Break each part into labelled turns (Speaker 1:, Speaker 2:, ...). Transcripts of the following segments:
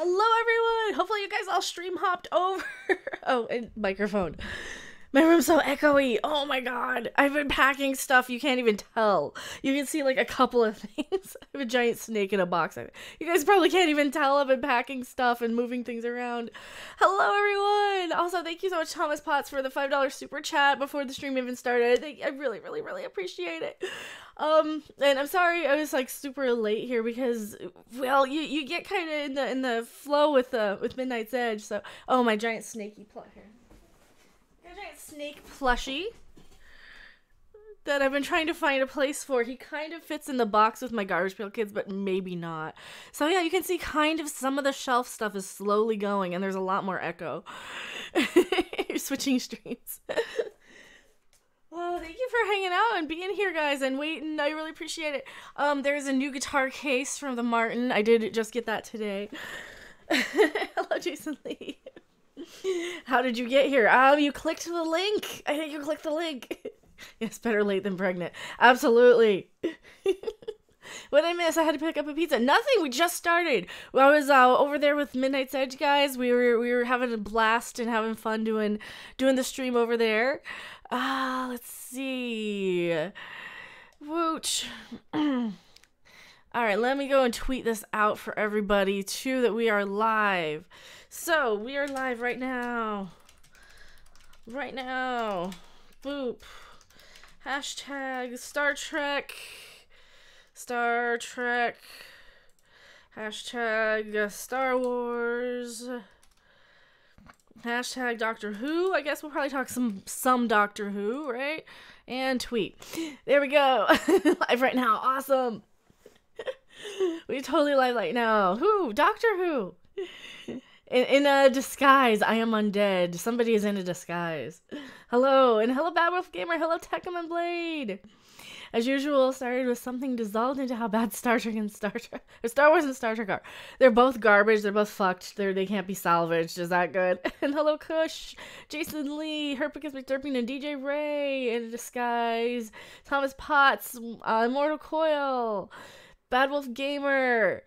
Speaker 1: Hello, everyone. Hopefully, you guys all stream hopped over. Oh, and microphone. My room's so echoey. Oh my god. I've been packing stuff you can't even tell. You can see like a couple of things. I have a giant snake in a box. You guys probably can't even tell I've been packing stuff and moving things around. Hello, everyone. Also, thank you so much, Thomas Potts, for the $5 super chat before the stream even started. I really, really, really appreciate it. And I'm sorry I was like super late here because, well, you get kind of in the flow with Midnight's Edge. So, oh, my giant snaky plush here. A giant snake plushie that I've been trying to find a place for. He kind of fits in the box with my Garbage Pail Kids, but maybe not. So yeah, you can see kind of some of the shelf stuff is slowly going, and there's a lot more echo. You're switching streams. Oh, thank you for hanging out and being here, guys, and waiting. I really appreciate it. There's a new guitar case from the Martin. I did just get that today. Hello, Jason Lee. How did you get here? You clicked the link. I think you clicked the link. Yes, better late than pregnant. Absolutely. What did I miss? I had to pick up a pizza. Nothing. We just started. I was over there with Midnight's Edge guys. We were having a blast and having fun doing the stream over there. Let's see. Wooch. All right, let me go and tweet this out for everybody too that we are live. So, we are live right now. Right now. Boop. Hashtag Star Trek. Star Trek. Hashtag Star Wars. Hashtag Doctor Who. I guess we'll probably talk some Doctor Who, right? And tweet. There we go. Live right now. Awesome. We totally live right now. Who? Doctor Who. In a disguise. I am undead. Somebody is in a disguise. Hello. And hello, Bad Wolf Gamer. Hello, Tekkaman Blade. As usual, started with something dissolved into how bad Star Trek and Star Wars and Star Trek are. They're both garbage. They're both fucked. They can't be salvaged. Is that good? And hello, Kush, Jason Lee, Herpicus McDurping, and DJ Ray in a disguise. Thomas Potts, Immortal Coil, Bad Wolf Gamer,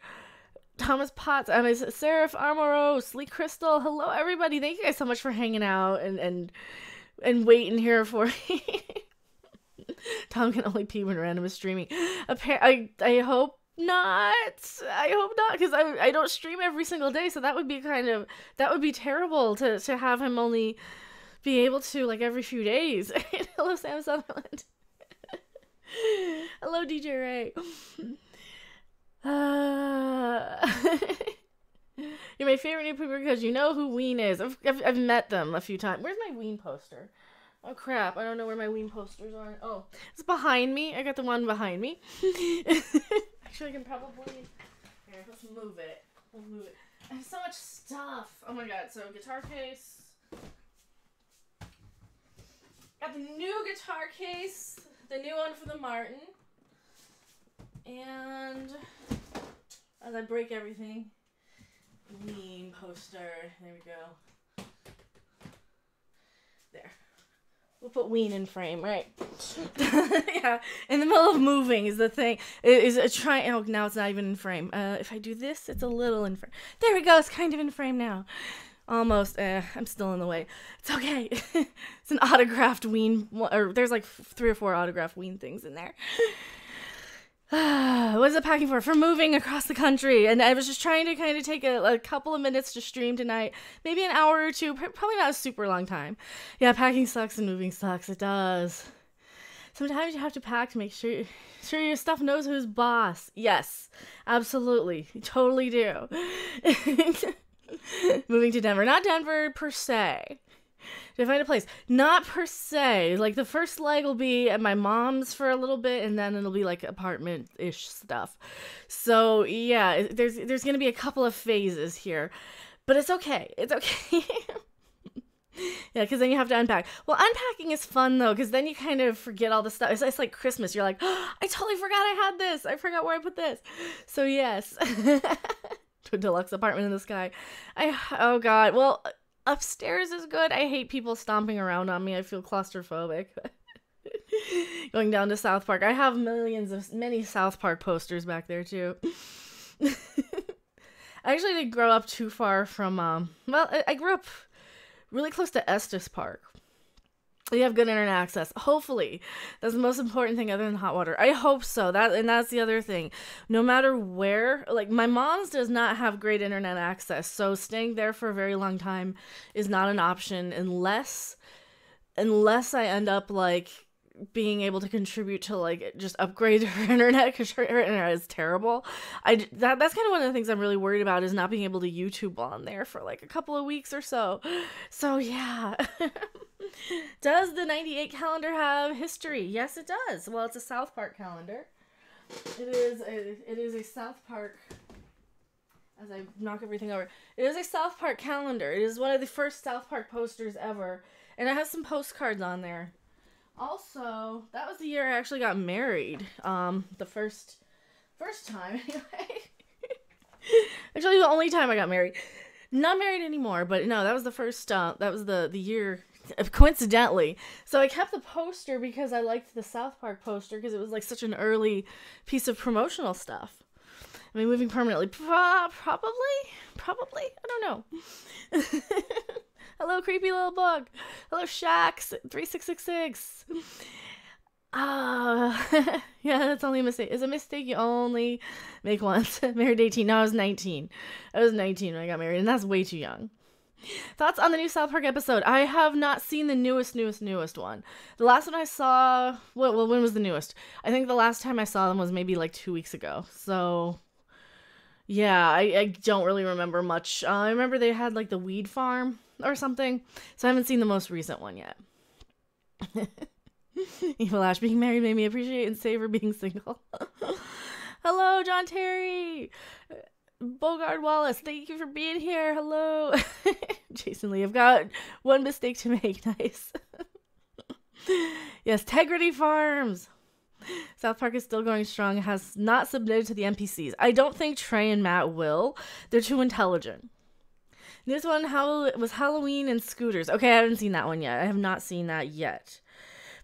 Speaker 1: Thomas Potts, Seraph Armoros, Lee Crystal. Hello, everybody. Thank you guys so much for hanging out and waiting here for me. Tom can only pee when random is streaming. I hope not. I hope not, because I don't stream every single day, so that would be terrible to have him only be able to like every few days. Hello, Sam Sutherland. Hello, DJ Ray. You're my favorite new people because you know who Ween is. I've met them a few times. Where's my Ween poster? Oh crap, I don't know where my Ween posters are. Oh, it's behind me. I got the one behind me. Actually, I can probably... Here, let's move it. We'll move it. I have so much stuff. Oh my god, so guitar case. Got the new guitar case. The new one for the Martin. And... as I break everything. Ween poster. There we go. There. We'll put Ween in frame, right? Yeah, in the middle of moving is the thing. It is a oh, now it's not even in frame. If I do this, it's a little in frame. There we go, it's kind of in frame now. Almost. I'm still in the way. It's okay. It's an autographed Ween, or there's like 3 or 4 autographed Ween things in there. What is it packing for? For moving across the country. And I was just trying to kind of take a couple of minutes to stream tonight. Maybe an hour or two. Probably not a super long time. Yeah, packing sucks and moving sucks. It does. Sometimes you have to pack to make sure your stuff knows who's boss. Yes, absolutely. You totally do. Moving to Denver. Not Denver per se. To find a place. Not per se. Like, the first leg will be at my mom's for a little bit, and then it'll be, like, apartment-ish stuff. So, yeah, there's gonna be a couple of phases here. But it's okay. It's okay. Yeah, because then you have to unpack. Well, unpacking is fun, though, because then you kind of forget all the stuff. It's like Christmas. You're like, oh, I totally forgot I had this. I forgot where I put this. So, yes. To a deluxe apartment in the sky. Oh, God. Well... upstairs is good. I hate people stomping around on me. I feel claustrophobic. Going down to South Park. I have many South Park posters back there too. I actually didn't grow up too far from, I grew up really close to Estes Park. You have good internet access. Hopefully. That's the most important thing other than hot water. I hope so. That's the other thing. No matter where, like my mom's does not have great internet access. So staying there for a very long time is not an option unless I end up like being able to contribute to like just upgrade her internet, because her internet is terrible. That's kind of one of the things I'm really worried about, is not being able to YouTube while I'm there for like a couple of weeks or so. So yeah. Does the 98 calendar have history? Yes, it does. Well, it's a South Park calendar. It is a South Park, as I knock everything over, it is a South Park calendar. It is one of the first South Park posters ever, and it has some postcards on there. Also, that was the year I actually got married. The first time, anyway. Actually, the only time I got married. Not married anymore, but no, that was the first, that was the year, coincidentally. So I kept the poster because I liked the South Park poster, because it was like such an early piece of promotional stuff. I mean, moving permanently, probably, I don't know. Hello, creepy little bug. Hello, Shax 3666. Yeah, that's only a mistake. It's a mistake you only make once. Married 18. No, I was 19. I was 19 when I got married, and that's way too young. Thoughts on the new South Park episode? I have not seen the newest one. The last one I saw, well, when was the newest? I think the last time I saw them was maybe like 2 weeks ago. So, yeah, I don't really remember much. I remember they had like the weed farm or something, so I haven't seen the most recent one yet. Evil Ash, being married made me appreciate and savor being single. Hello, John Terry. Bogard Wallace, thank you for being here. Hello. Jason Lee, I've got one mistake to make. Nice. Yes, Tegrity Farms. South Park is still going strong. It has not submitted to the NPCs. I don't think Trey and Matt will. They're too intelligent. This one was Halloween and Scooters. Okay, I haven't seen that one yet. I have not seen that yet.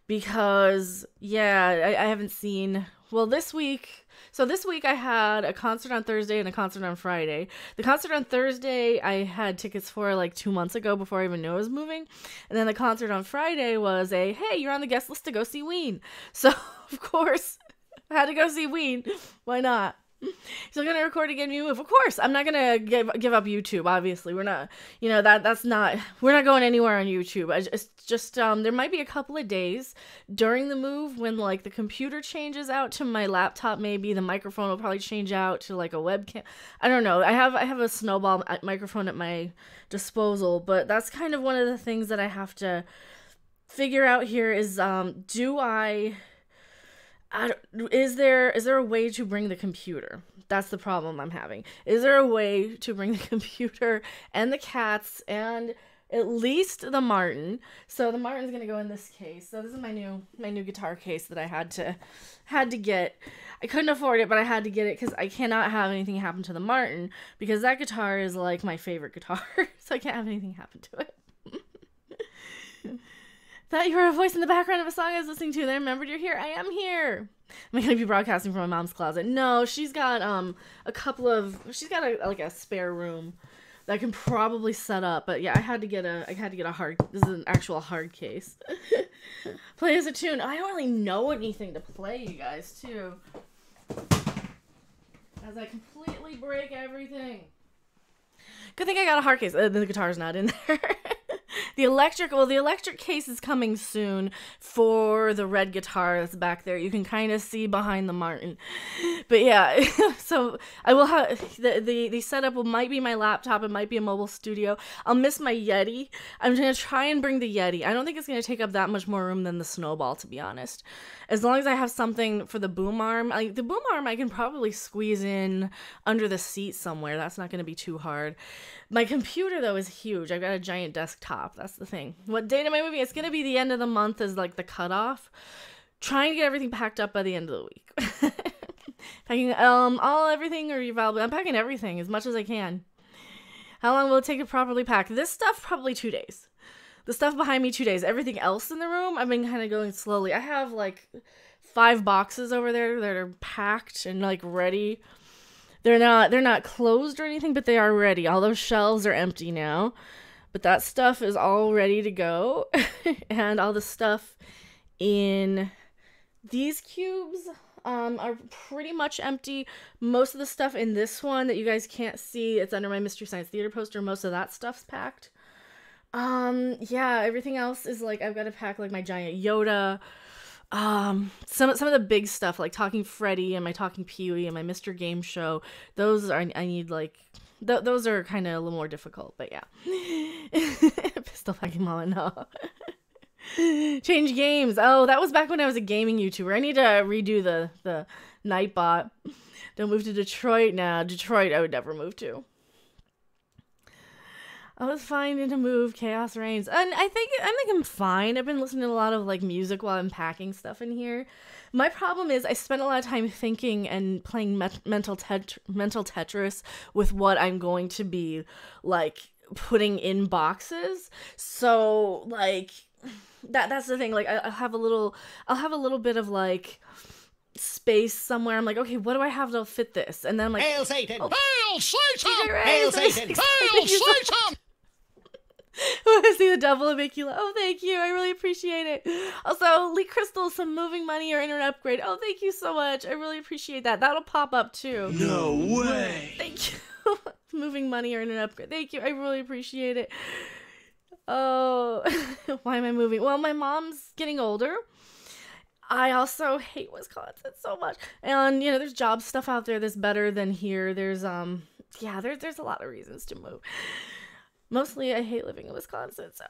Speaker 1: Because, yeah, I haven't seen... Well, this week I had a concert on Thursday and a concert on Friday. The concert on Thursday I had tickets for like 2 months ago before I even knew I was moving. And then the concert on Friday was hey, you're on the guest list to go see Ween. So, of course, I had to go see Ween. Why not? Still gonna record again, you move. Of course, I'm not gonna give up YouTube. Obviously, we're not. You know we're not going anywhere on YouTube. It's just there might be a couple of days during the move when like the computer changes out to my laptop. Maybe the microphone will probably change out to like a webcam. I don't know. I have a snowball microphone at my disposal, but that's kind of one of the things that I have to figure out here. Is is there a way to bring the computer? That's the problem I'm having. Is there a way to bring the computer and the cats and at least the Martin? So the Martin's gonna go in this case. So this is my new guitar case that I had to get. I couldn't afford it, but I had to get it because I cannot have anything happen to the Martin, because that guitar is like my favorite guitar. So I can't have anything happen to it. Thought you were a voice in the background of a song I was listening to, then I remembered you're here. I am here. Am I going to be broadcasting from my mom's closet? No, she's got a spare room that I can probably set up. But yeah, I had to get a hard, this is an actual hard case. Play as a tune. I don't really know anything to play, you guys, too. As I completely break everything. Good thing I got a hard case. The guitar's not in there. The electric case is coming soon for the red guitar that's back there. You can kind of see behind the Martin. But yeah, so I will have, the setup might be my laptop. It might be a mobile studio. I'll miss my Yeti. I'm going to try and bring the Yeti. I don't think it's going to take up that much more room than the Snowball, to be honest. As long as I have something for the boom arm. The boom arm I can probably squeeze in under the seat somewhere. That's not going to be too hard. My computer, though, is huge. I've got a giant desktop. That's the thing. What date am I moving? It's going to be the end of the month is like the cutoff. Trying to get everything packed up by the end of the week. Packing everything or available. I'm packing everything as much as I can. How long will it take to properly pack? This stuff, probably 2 days. The stuff behind me, 2 days. Everything else in the room, I've been kind of going slowly. I have like 5 boxes over there that are packed and like ready. They're not closed or anything, but they are ready. All those shelves are empty now. But that stuff is all ready to go. And all the stuff in these cubes are pretty much empty. Most of the stuff in this one that you guys can't see, it's under my Mystery Science Theater poster. Most of that stuff's packed. Yeah, everything else is like, I've got to pack like my giant Yoda. Some of the big stuff like Talking Freddy and my Talking Pee-wee and my Mr. Game Show. Those are, I need like, those are kind of a little more difficult, but yeah. Pistol packing mama, no. Change games. Oh, that was back when I was a gaming YouTuber. I need to redo the Nightbot. Don't move to Detroit now. Detroit, I would never move to. I was fine to move. Chaos reigns. And I think I'm fine. I've been listening to a lot of like music while I'm packing stuff in here. My problem is I spend a lot of time thinking and playing mental Tetris with what I'm going to be like putting in boxes. So like that's the thing. Like I'll have a little bit of like space somewhere. I'm like, okay, what do I have to fit this? And then I'm like,
Speaker 2: Hail Satan!
Speaker 1: Oh,
Speaker 2: Hail Satan!
Speaker 1: Hail
Speaker 2: Satan! Hail Satan!
Speaker 1: I see the double Avicula. Oh, thank you. I really appreciate it. Also, Lee Crystal, some moving money or internet upgrade. Oh, thank you so much. I really appreciate that. That'll pop up too.
Speaker 2: No way.
Speaker 1: Thank you. Moving money or internet upgrade. Thank you. I really appreciate it. Oh, why am I moving? Well, my mom's getting older. I also hate Wisconsin so much. And, you know, there's job stuff out there that's better than here. There's a lot of reasons to move. Mostly I hate living in Wisconsin, so.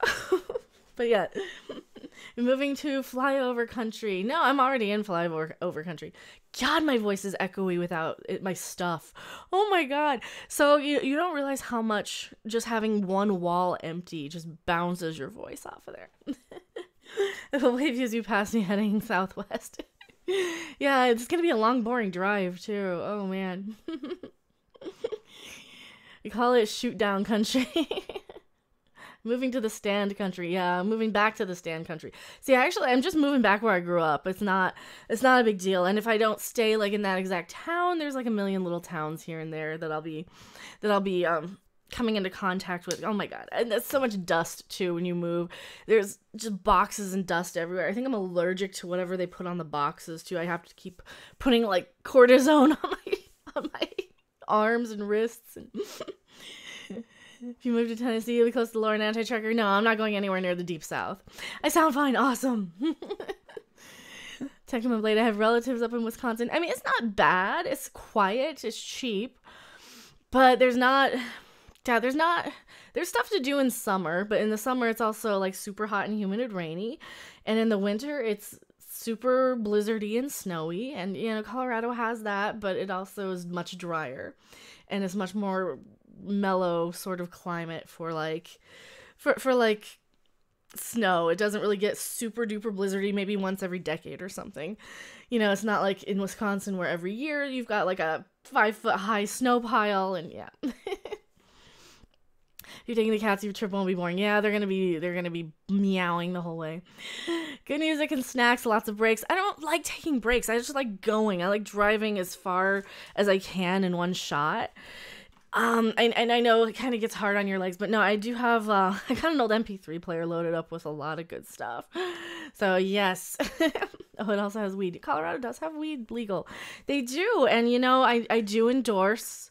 Speaker 1: But yeah, moving to flyover country. No, I'm already in flyover country. God, my voice is echoey without my stuff. Oh my God. So you don't realize how much just having one wall empty just bounces your voice off of there. If a wave as you pass me heading southwest. Yeah, it's going to be a long, boring drive too. Oh man. We call it shoot down country. Moving to the stand country. Yeah, moving back to the stand country. See, actually, I'm just moving back where I grew up. It's not a big deal. And if I don't stay like in that exact town, there's like a million little towns here and there that I'll be coming into contact with. Oh my God. And that's so much dust too when you move. There's just boxes and dust everywhere. I think I'm allergic to whatever they put on the boxes too. I have to keep putting like cortisone on my arms and wrists. And if you move to Tennessee, you'll be close to Lauren Anti-Trucker. No, I'm not going anywhere near the Deep South. I sound fine. Awesome. Tecmo Blade, I have relatives up in Wisconsin. I mean, it's not bad. It's quiet. It's cheap. But there's stuff to do in summer. But in the summer, it's also like super hot and humid and rainy. And in the winter, it's super blizzardy and snowy. And, you know, Colorado has that, but it also is much drier. And it's much more mellow sort of climate for like snow. It doesn't really get super duper blizzardy maybe once every decade or something. You know, it's not like in Wisconsin where every year you've got like a 5-foot high snow pile. And yeah. You're taking the cats, your trip won't be boring. Yeah, they're gonna be meowing the whole way. Good music and snacks, lots of breaks. I don't like taking breaks. I just like going. I like driving as far as I can in one shot. And I know it kind of gets hard on your legs, but no, I do have, I got an old MP3 player loaded up with a lot of good stuff. So yes. Oh, it also has weed. Colorado does have weed legal. They do. And you know, I do endorse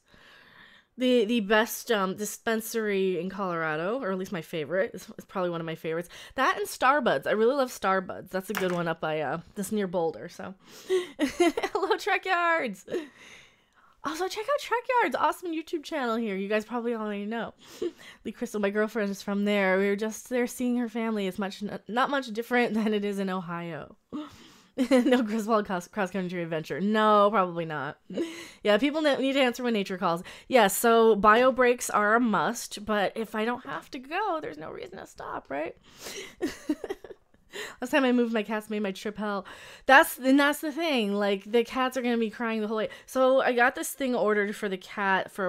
Speaker 1: the best dispensary in Colorado, or at least my favorite. It's probably one of my favorites. That and Starbuds. I really love Starbuds. That's a good one up by this near Boulder. So, hello Trek Yards. Also, check out Trek Yards, awesome YouTube channel here. You guys probably already know. Lee Crystal, my girlfriend, is from there. We were just there seeing her family. It's not much different than it is in Ohio. No Griswold cross-country adventure. No, probably not. Yeah, people need to answer when nature calls. Yeah, so bio breaks are a must, but if I don't have to go, there's no reason to stop, right? Last time I moved, my cats made my trip hell. That's the thing. Like, the cats are gonna be crying the whole way. So I got this thing ordered for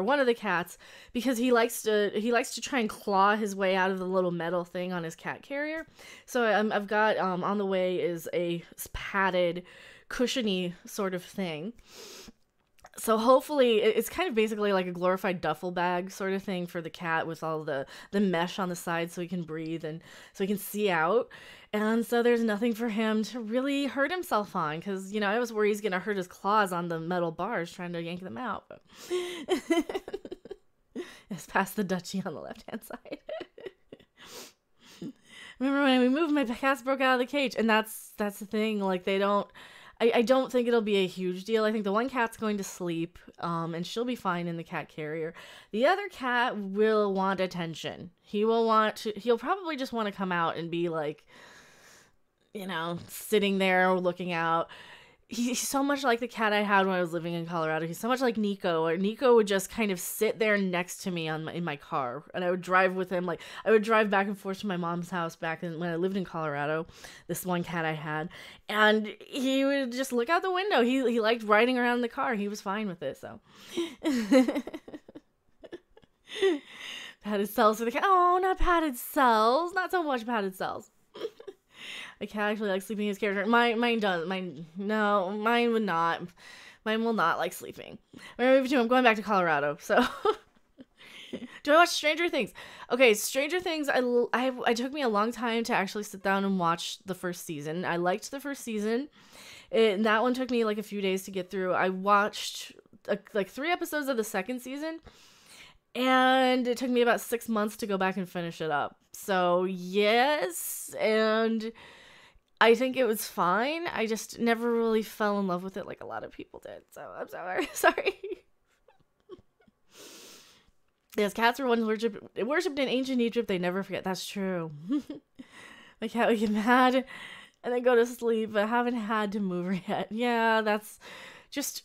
Speaker 1: one of the cats because he likes to try and claw his way out of the little metal thing on his cat carrier. So I've got on the way is a padded, cushiony sort of thing. So hopefully it's kind of basically like a glorified duffel bag sort of thing for the cat with all the mesh on the side so he can breathe and so he can see out. And so there's nothing for him to really hurt himself on because, you know, I was worried he's going to hurt his claws on the metal bars trying to yank them out. But it's past the duchy on the left-hand side. Remember when we moved, my cats broke out of the cage. And that's the thing. Like, they don't... I don't think it'll be a huge deal. I think the one cat's going to sleep, and she'll be fine in the cat carrier. The other cat will want attention. He'll probably just want to come out and be like, you know, sitting there looking out. He's so much like the cat I had when I was living in Colorado. He's so much like Nico. Or Nico would just kind of sit there next to me in my car, and I would drive with him. Like I would drive back and forth to my mom's house when I lived in Colorado. This one cat I had, and he would just look out the window. He liked riding around the car. He was fine with it. So padded cells for the cat. Oh, not padded cells. Not so much padded cells. A cat actually likes sleeping in his character. Mine does. Mine would not. Mine will not like sleeping. I'm going back to Colorado. So, do I watch Stranger Things? Okay, Stranger Things. It took me a long time to actually sit down and watch the first season. I liked the first season. That one took me like a few days to get through. I watched like 3 episodes of the second season. And it took me about 6 months to go back and finish it up. So, yes, and I think it was fine. I just never really fell in love with it like a lot of people did. So, I'm sorry. Yes, cats were once worshipped in ancient Egypt. They never forget. That's true. My cat would get mad and then go to sleep, but I haven't had to move her yet. Yeah, that's just...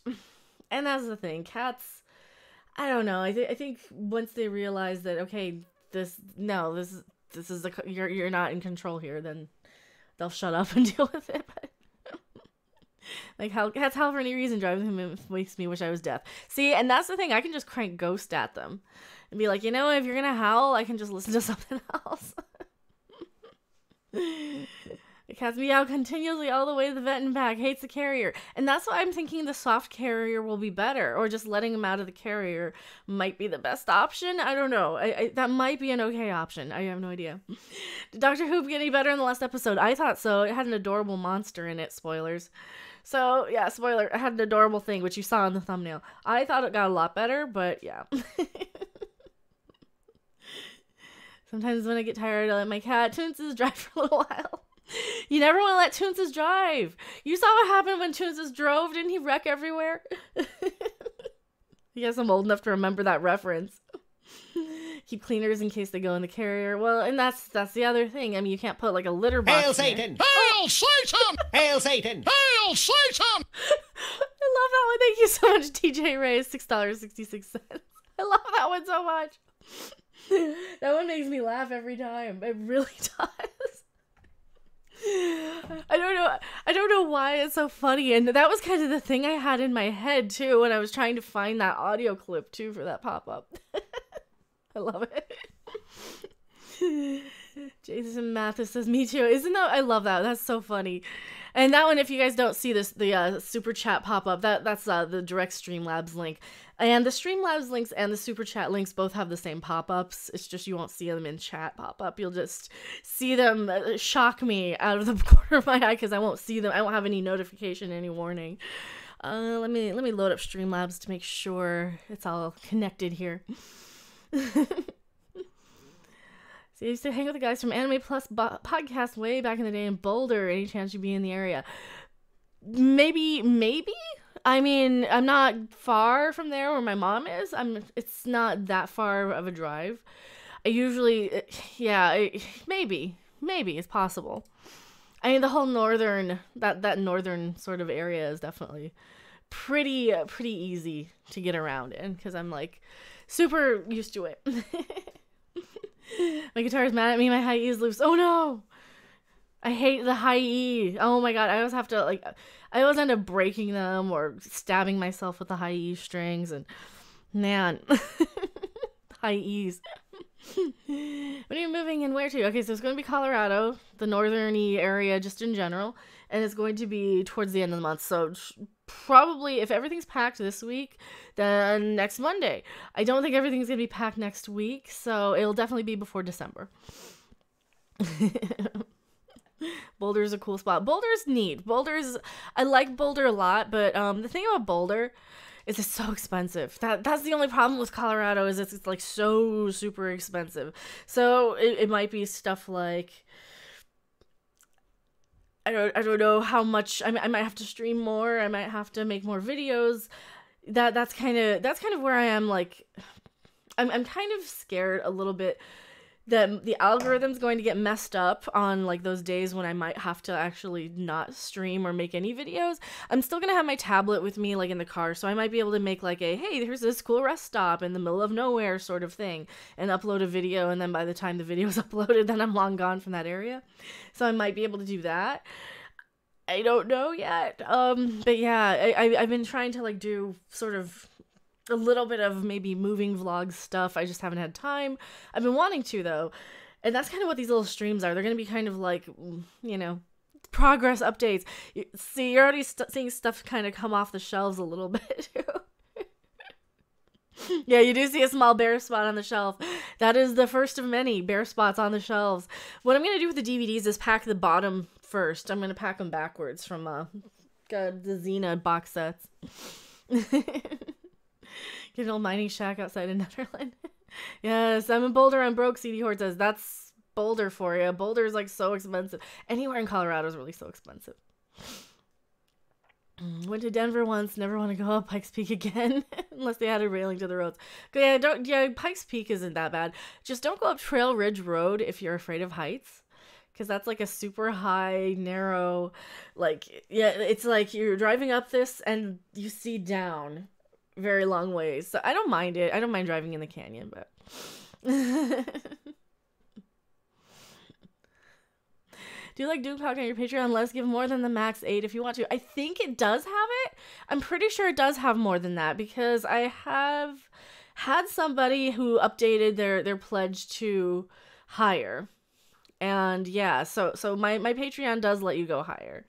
Speaker 1: And that's the thing. Cats... I don't know. I think once they realize that, okay, this is you're not in control here, then they'll shut up and deal with it. But like cats howl for any reason drives him makes me wish I was deaf. See, and that's the thing. I can just crank Ghost at them and be like, you know, if you're gonna howl, I can just listen to something else. The cat's meow continuously all the way to the vet and back. Hates the carrier. And that's why I'm thinking the soft carrier will be better. Or just letting him out of the carrier might be the best option. I don't know. That might be an okay option. I have no idea. Did Dr. Who get any better in the last episode? I thought so. It had an adorable monster in it. Spoilers. So, yeah, spoiler. It had an adorable thing, which you saw in the thumbnail. I thought it got a lot better, but yeah. Sometimes when I get tired, I let my cat Toonses drive for a little while. You never want to let Toonses drive. You saw what happened when Toonses drove. Didn't he wreck everywhere? I guess I'm old enough to remember that reference. Keep cleaners in case they go in the carrier. Well, and that's the other thing. I mean, you can't put like a litter box.
Speaker 2: Hail Satan! Hail Satan! Hail Satan! Hail Satan!
Speaker 1: I love that one. Thank you so much, TJ Ray. $6.66. I love that one so much. That one makes me laugh every time. It really does. I don't know why it's so funny, and that was kind of the thing I had in my head too when I was trying to find that audio clip too for that pop-up. I love it. Jason Mathis says me too. Isn't that, I love that. That's so funny. And that one, if you guys don't see this, the super chat pop-up, that's the direct Streamlabs link. And the Streamlabs links and the super chat links both have the same pop-ups. It's just you won't see them in chat pop-up. You'll just see them shock me out of the corner of my eye because I won't see them. I won't have any notification, any warning. Let me load up Streamlabs to make sure it's all connected here. So I used to hang with the guys from Anime Plus podcast way back in the day in Boulder. Any chance you'd be in the area? Maybe. I mean, I'm not far from there where my mom is. It's not that far of a drive. I usually, maybe it's possible. I mean, the whole northern, that northern sort of area is definitely pretty easy to get around in because I'm like super used to it. My guitar is mad at me. My high E is loose. Oh no! I hate the high E. Oh my god! I always have to I always end up breaking them or stabbing myself with the high E strings. And man, high E's. When are you moving and where to? Okay, so it's going to be Colorado, the northern-y area, just in general, and it's going to be towards the end of the month. So probably, if everything's packed this week, then next Monday. I don't think everything's going to be packed next week, so it'll definitely be before December. Boulder's a cool spot. Boulder's neat. I like Boulder a lot, but the thing about Boulder is it's so expensive. That's the only problem with Colorado is it's like so super expensive. So it might be stuff like, I don't know how much. I might have to stream more. I might have to make more videos. That's kind of where I am. Like, I'm kind of scared a little bit that the algorithm's going to get messed up on like those days when I might have to actually not stream or make any videos. I'm still gonna have my tablet with me like in the car, so I might be able to make like a, hey, here's this cool rest stop in the middle of nowhere sort of thing and upload a video, and then by the time the video's uploaded, then I'm long gone from that area. So I might be able to do that. I don't know yet. But yeah, I've been trying to like do sort of a little bit of maybe moving vlog stuff. I just haven't had time. I've been wanting to though. And that's kind of what these little streams are. They're going to be kind of like, you know, progress updates. See, you're already seeing stuff kind of come off the shelves a little bit. Yeah, you do see a small bare spot on the shelf. That is the first of many bare spots on the shelves. What I'm going to do with the DVDs is pack the bottom first. I'm going to pack them backwards from the Xena box sets. Get an old mining shack outside of Netherland. Yes, I'm in Boulder. I'm broke. CD Horde says that's Boulder for you. Boulder is like so expensive. Anywhere in Colorado is really so expensive. Went to Denver once. Never want to go up Pikes Peak again unless they added railing to the roads. Yeah, Pikes Peak isn't that bad. Just don't go up Trail Ridge Road if you're afraid of heights. Because that's like a super high, narrow, like, yeah, it's like you're driving up this and you see down very long ways. So I don't mind it. I don't mind driving in the canyon, but do you like Doom Talk on your Patreon? Let's give more than the max 8 if you want to. I think it does have it. I'm pretty sure it does have more than that because I have had somebody who updated their pledge to higher. And yeah, so my Patreon does let you go higher.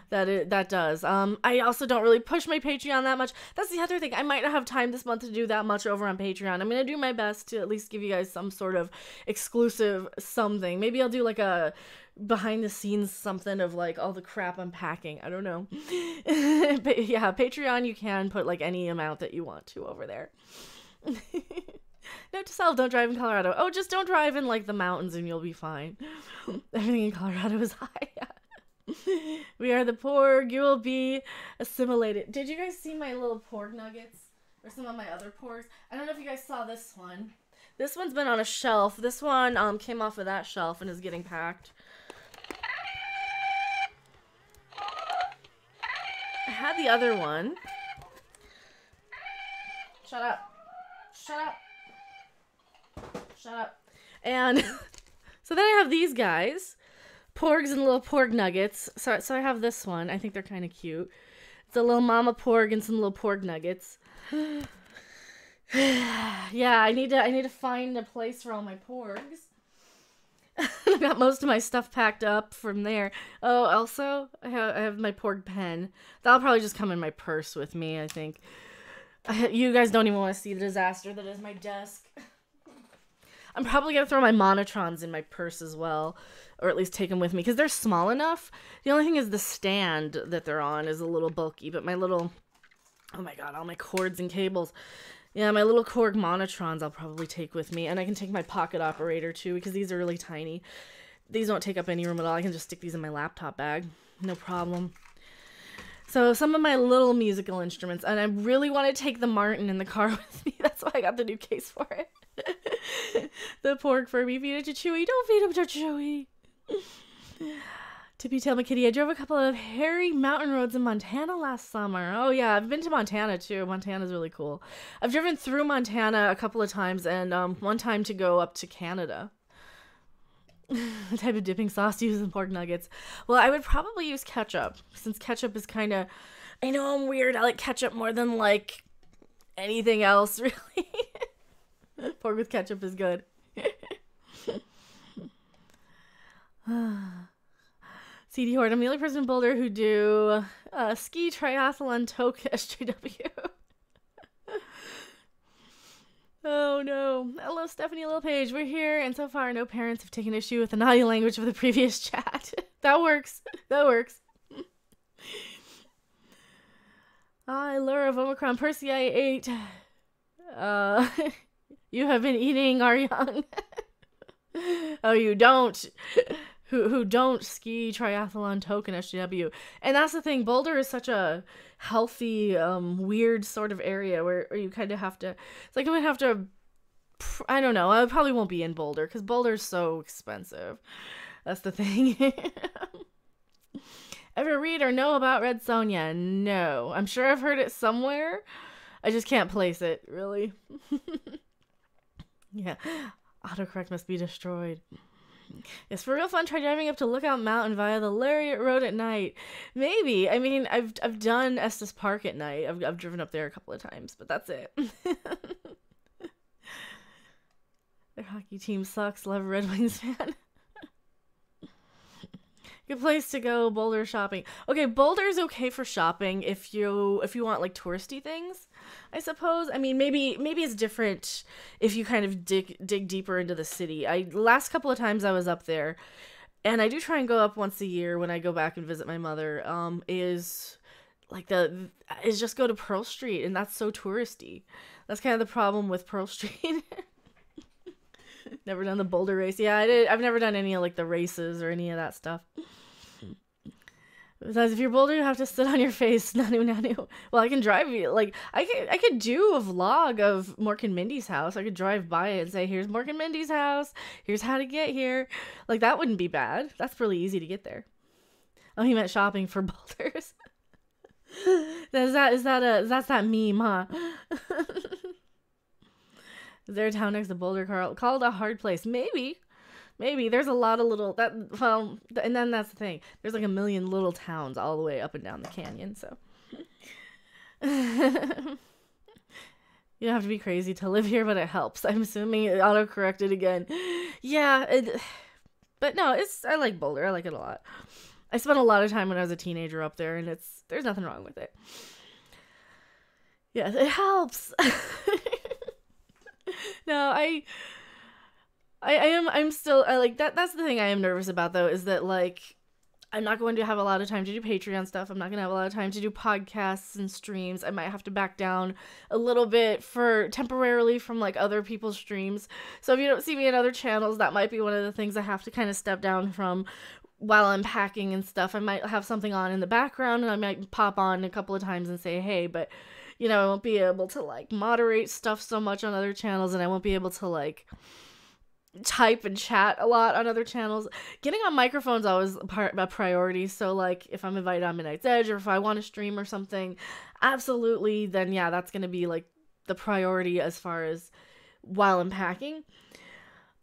Speaker 1: That does. I also don't really push my Patreon that much. That's the other thing. I might not have time this month to do that much over on Patreon. I'm gonna do my best to at least give you guys some sort of exclusive something. Maybe I'll do like a behind the scenes something of like all the crap I'm packing. I don't know. But yeah, Patreon, you can put like any amount that you want to over there. Note to self, don't drive in Colorado. Oh, just don't drive in like the mountains and you'll be fine. Everything in Colorado is high. We are the porg. You will be assimilated. Did you guys see my little porg nuggets? Or some of my other porgs? I don't know if you guys saw this one. This one's been on a shelf. This one came off of that shelf and is getting packed. I had the other one. Shut up. Shut up. Shut up. And so then I have these guys. Porgs and little porg nuggets. So I have this one. I think they're kind of cute. It's a little mama porg and some little porg nuggets. Yeah, I need to find a place for all my porgs. I got most of my stuff packed up from there. Oh, also, I have my porg pen. That'll probably just come in my purse with me, I think. You guys don't even want to see the disaster that is my desk. I'm probably going to throw my Monotrons in my purse as well. Or at least take them with me. Because they're small enough. The only thing is the stand that they're on is a little bulky. But my little... Oh my god, all my cords and cables. Yeah, my little Korg Monotrons I'll probably take with me. And I can take my pocket operator too. Because these are really tiny. These don't take up any room at all. I can just stick these in my laptop bag. No problem. So some of my little musical instruments. And I really want to take the Martin in the car with me. That's why I got the new case for it. The pork Furby. Feed it to Chewy. Don't feed him to Chewy. Tippy Tail McKitty. I drove a couple of hairy mountain roads in Montana last summer. Oh yeah, I've been to Montana too. Montana's really cool. I've driven through Montana a couple of times and one time to go up to Canada. The type of dipping sauce to use in pork nuggets. Well, I would probably use ketchup since ketchup is kind of... I know I'm weird. I like ketchup more than like anything else really. Pork with ketchup is good. CD Horde. I'm the only person in Boulder who do ski triathlon toke SJW. Oh no. Hello, Stephanie Lil-Page. We're here, and so far no parents have taken issue with the naughty language of the previous chat. That works. That works. Hi, Laura of Omicron. Percy, I ate. You have been eating our young. Oh, you don't. Who don't ski triathlon token SGW. And that's the thing. Boulder is such a healthy, weird sort of area where you kind of have to. It's like I'm gonna have to. I don't know. I probably won't be in Boulder because Boulder's so expensive. That's the thing. Ever read or know about Red Sonja? No. I'm sure I've heard it somewhere. I just can't place it, really. Yeah. Autocorrect must be destroyed. It's for real fun. Try driving up to Lookout Mountain via the Lariat Road at night. Maybe. I mean, I've done Estes Park at night. I've driven up there a couple of times, but that's it. Their hockey team sucks. Love a Red Wings fan. Good place to go Boulder shopping. Okay, Boulder's okay for shopping if you want like touristy things, I suppose. I mean, maybe it's different if you kind of dig deeper into the city. Last couple of times I was up there, and I do try and go up once a year when I go back and visit my mother. Is just go to Pearl Street, and that's so touristy. That's kind of the problem with Pearl Street. Never done the Boulder race. Yeah, I've never done any of like the races or any of that stuff. Besides, if you're Boulder, you have to sit on your face. Nanu. Well, I can drive you. Like, I could do a vlog of Mork and Mindy's house. I could drive by it and say, here's Mork and Mindy's house. Here's how to get here. Like, that wouldn't be bad. That's really easy to get there. Oh, he meant shopping for Boulders. That's that meme, huh? Is there a town next to Boulder called a hard place? Maybe there's a lot of little and then that's the thing. There's like a million little towns all the way up and down the canyon. So you don't have to be crazy to live here, but it helps. I'm assuming it auto-corrected again. Yeah, but no, I like Boulder. I like it a lot. I spent a lot of time when I was a teenager up there, and there's nothing wrong with it. Yes, it helps. No, I'm still, I like that. That's the thing I am nervous about though, is that like, I'm not going to have a lot of time to do Patreon stuff. I'm not going to have a lot of time to do podcasts and streams. I might have to back down a little bit temporarily from like other people's streams. So if you don't see me in other channels, that might be one of the things I have to kind of step down from while I'm packing and stuff. I might have something on in the background and I might pop on a couple of times and say, hey, but you know, I won't be able to like moderate stuff so much on other channels, and I won't be able to like type and chat a lot on other channels. Getting on microphone's always a priority. So like if I'm invited on Midnight's Edge or if I want to stream or something, absolutely, then yeah, that's going to be like the priority as far as while I'm packing.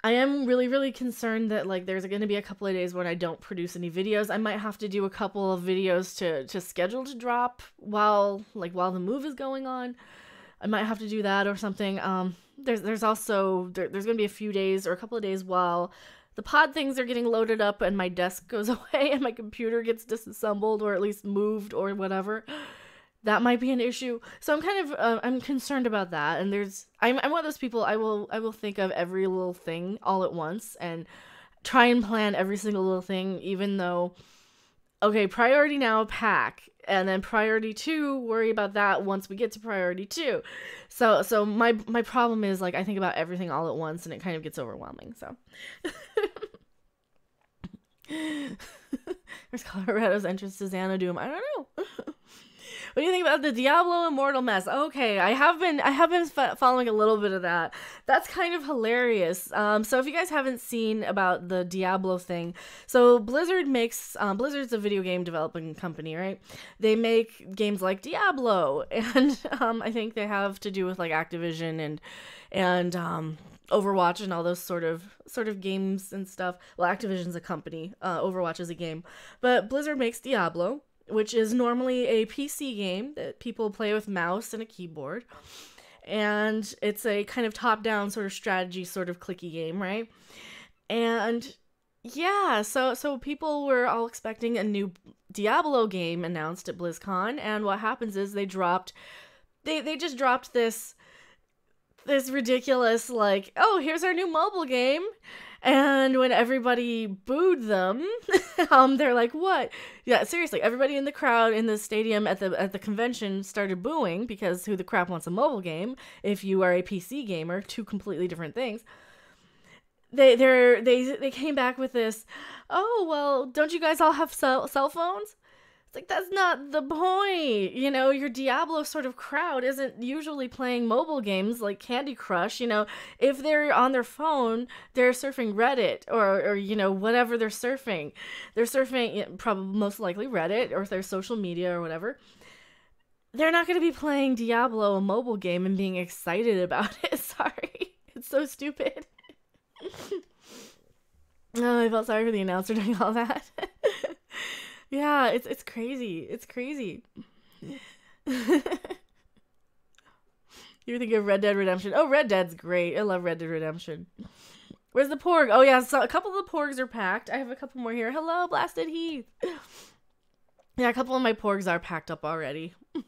Speaker 1: I am really, really concerned that like there's going to be a couple of days when I don't produce any videos. I might have to do a couple of videos to schedule to drop while the move is going on. I might have to do that or something. There's also there's going to be a few days or a couple of days while the pod things are getting loaded up and my desk goes away and my computer gets disassembled or at least moved or whatever. That might be an issue. So I'm kind of I'm concerned about that. And I'm one of those people, I will think of every little thing all at once and try and plan every single little thing, even though, okay, priority now, pack, and then priority 2, worry about that once we get to priority 2. So my problem is like I think about everything all at once and it kind of gets overwhelming. So there's Colorado's entrance to Xanadu. I don't know. What do you think about the Diablo Immortal mess? Okay, I have been following a little bit of that. That's kind of hilarious. So if you guys haven't seen about the Diablo thing, so Blizzard's a video game developing company, right? They make games like Diablo, and I think they have to do with like Activision and Overwatch and all those sort of games and stuff. Well, Activision's a company, Overwatch is a game, but Blizzard makes Diablo, which is normally a PC game that people play with mouse and a keyboard. And it's a kind of top-down sort of strategy, sort of clicky game, right? And Yeah, so people were all expecting a new Diablo game announced at BlizzCon, and what happens is they just dropped this ridiculous, like, oh, here's our new mobile game. And when everybody booed them, they're like, what? Yeah, seriously, everybody in the crowd in the stadium at the convention started booing because who the crap wants a mobile game if you are a PC gamer, two completely different things. They came back with this, oh, well, don't you guys all have cell phones? It's like, that's not the point. You know, your Diablo sort of crowd isn't usually playing mobile games like Candy Crush. You know, if they're on their phone, they're surfing Reddit or you know, whatever they're surfing. They're surfing, probably most likely Reddit or their social media or whatever. They're not going to be playing Diablo, a mobile game, and being excited about it. Sorry. It's so stupid. Oh, I felt sorry for the announcer doing all that. Yeah, it's crazy. It's crazy. You're thinking of Red Dead Redemption. Oh, Red Dead's great. I love Red Dead Redemption. Where's the porg? Oh, yeah, so a couple of the porgs are packed. I have a couple more here. Hello, Blasted Heath. Yeah, a couple of my porgs are packed up already. If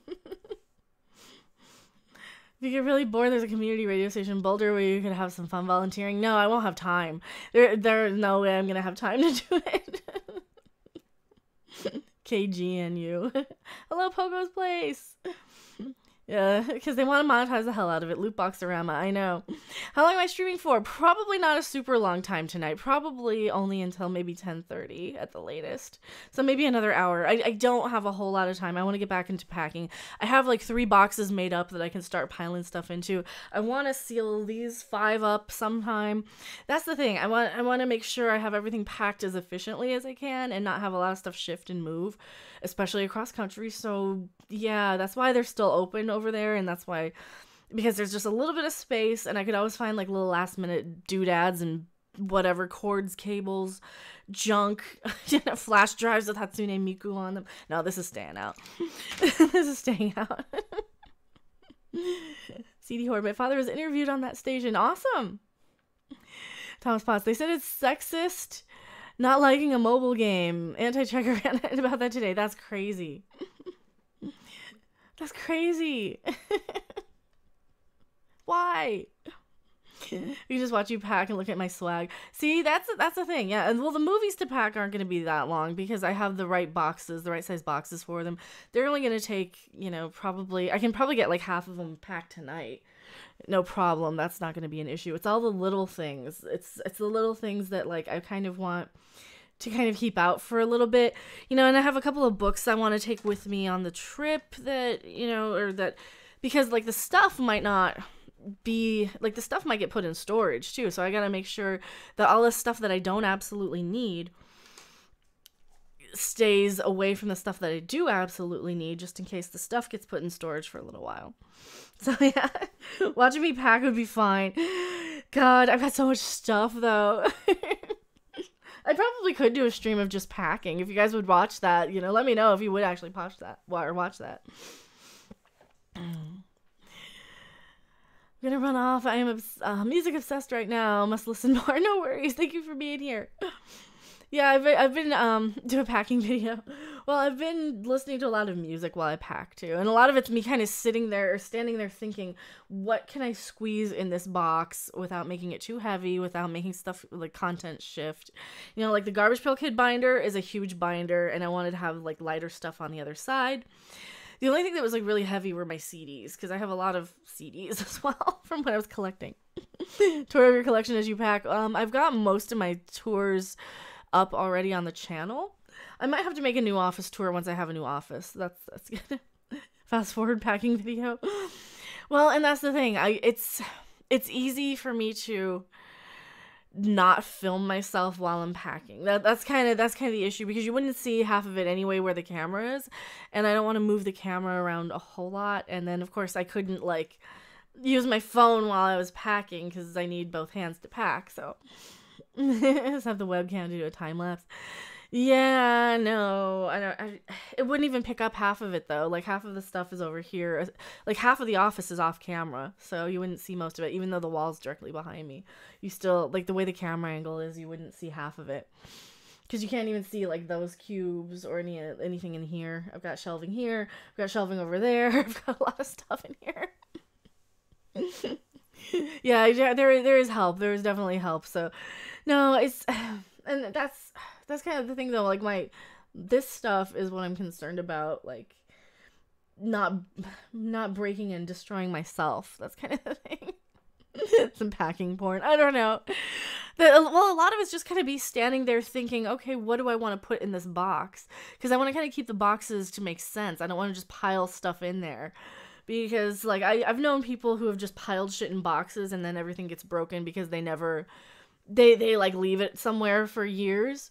Speaker 1: you get really bored, there's a community radio station in Boulder where you can have some fun volunteering. No, I won't have time. There's no way I'm going to have time to do it. KGNU. Hello, Pogo's Place. Yeah, because they want to monetize the hell out of it. Lootboxorama, I know. How long am I streaming for? Probably not a super long time tonight. Probably only until maybe 10:30 at the latest. So maybe another hour. I don't have a whole lot of time. I want to get back into packing. I have like 3 boxes made up that I can start piling stuff into. I want to seal these 5 up sometime. That's the thing. I want to make sure I have everything packed as efficiently as I can and not have a lot of stuff shift and move, especially across country. So yeah, that's why they're still open over there, and that's why, because there's just a little bit of space, and I could always find like little last minute doodads and whatever, cords, cables, junk, flash drives with Hatsune Miku on them. No, this is staying out. This is staying out. CD Horde, my father was interviewed on that station. Awesome. Thomas Potts, they said it's sexist not liking a mobile game. Anti-checker ran about that today. That's crazy. That's crazy. Why? You just watch you pack and look at my swag. See, that's the thing. Yeah, and well, the movies to pack aren't going to be that long because I have the right boxes, the right size boxes for them. They're only going to take, probably, I can probably get like half of them packed tonight. No problem. That's not going to be an issue. It's all the little things. It's the little things that like I kind of want to kind of keep out for a little bit, and I have a couple of books I want to take with me on the trip that, or that, because like the stuff might not be, like the stuff might get put in storage too. So I got to make sure that all the stuff that I don't absolutely need stays away from the stuff that I do absolutely need, just in case the stuff gets put in storage for a little while. So yeah, watching me pack would be fine. God, I've got so much stuff though. I probably could do a stream of just packing. If you guys would watch that, let me know if you would actually watch that. I'm gonna run off. I am music obsessed right now. Must listen more. No worries. Thank you for being here. Yeah, I've been doing a packing video. Well, I've been listening to a lot of music while I pack too, and a lot of it's me kind of sitting there or standing there thinking, what can I squeeze in this box without making it too heavy, without making stuff like content shift. Like the Garbage Pail Kid binder is a huge binder, and I wanted to have like lighter stuff on the other side. The only thing that was like really heavy were my CDs, because I have a lot of CDs as well from when I was collecting. Tour of your collection as you pack. I've got most of my tours up already on the channel. I might have to make a new office tour once I have a new office. That's good. Fast forward packing video. Well, and that's the thing. It's easy for me to not film myself while I'm packing. That's kind of the issue, because you wouldn't see half of it anyway where the camera is, and I don't want to move the camera around a whole lot. And then of course I couldn't like use my phone while I was packing because I need both hands to pack. So I just have the webcam to do a time lapse. Yeah, no, I don't. It wouldn't even pick up half of it though. Like half of the stuff is over here. Like half of the office is off camera, so you wouldn't see most of it. Even though the wall's directly behind me, you still like the way the camera angle is. You wouldn't see half of it because you can't even see like those cubes or anything in here. I've got shelving here. I've got shelving over there. I've got a lot of stuff in here. Yeah, there is help. There is definitely help. So, no, it's and that's kind of the thing though. Like this stuff is what I'm concerned about. Like not breaking and destroying myself. That's kind of the thing. Some packing porn. I don't know. Well, a lot of it's just kind of be standing there thinking, okay, what do I want to put in this box? Because I want to kind of keep the boxes to make sense. I don't want to just pile stuff in there. Because, like, I've known people who have just piled shit in boxes and then everything gets broken because they never, they like, leave it somewhere for years.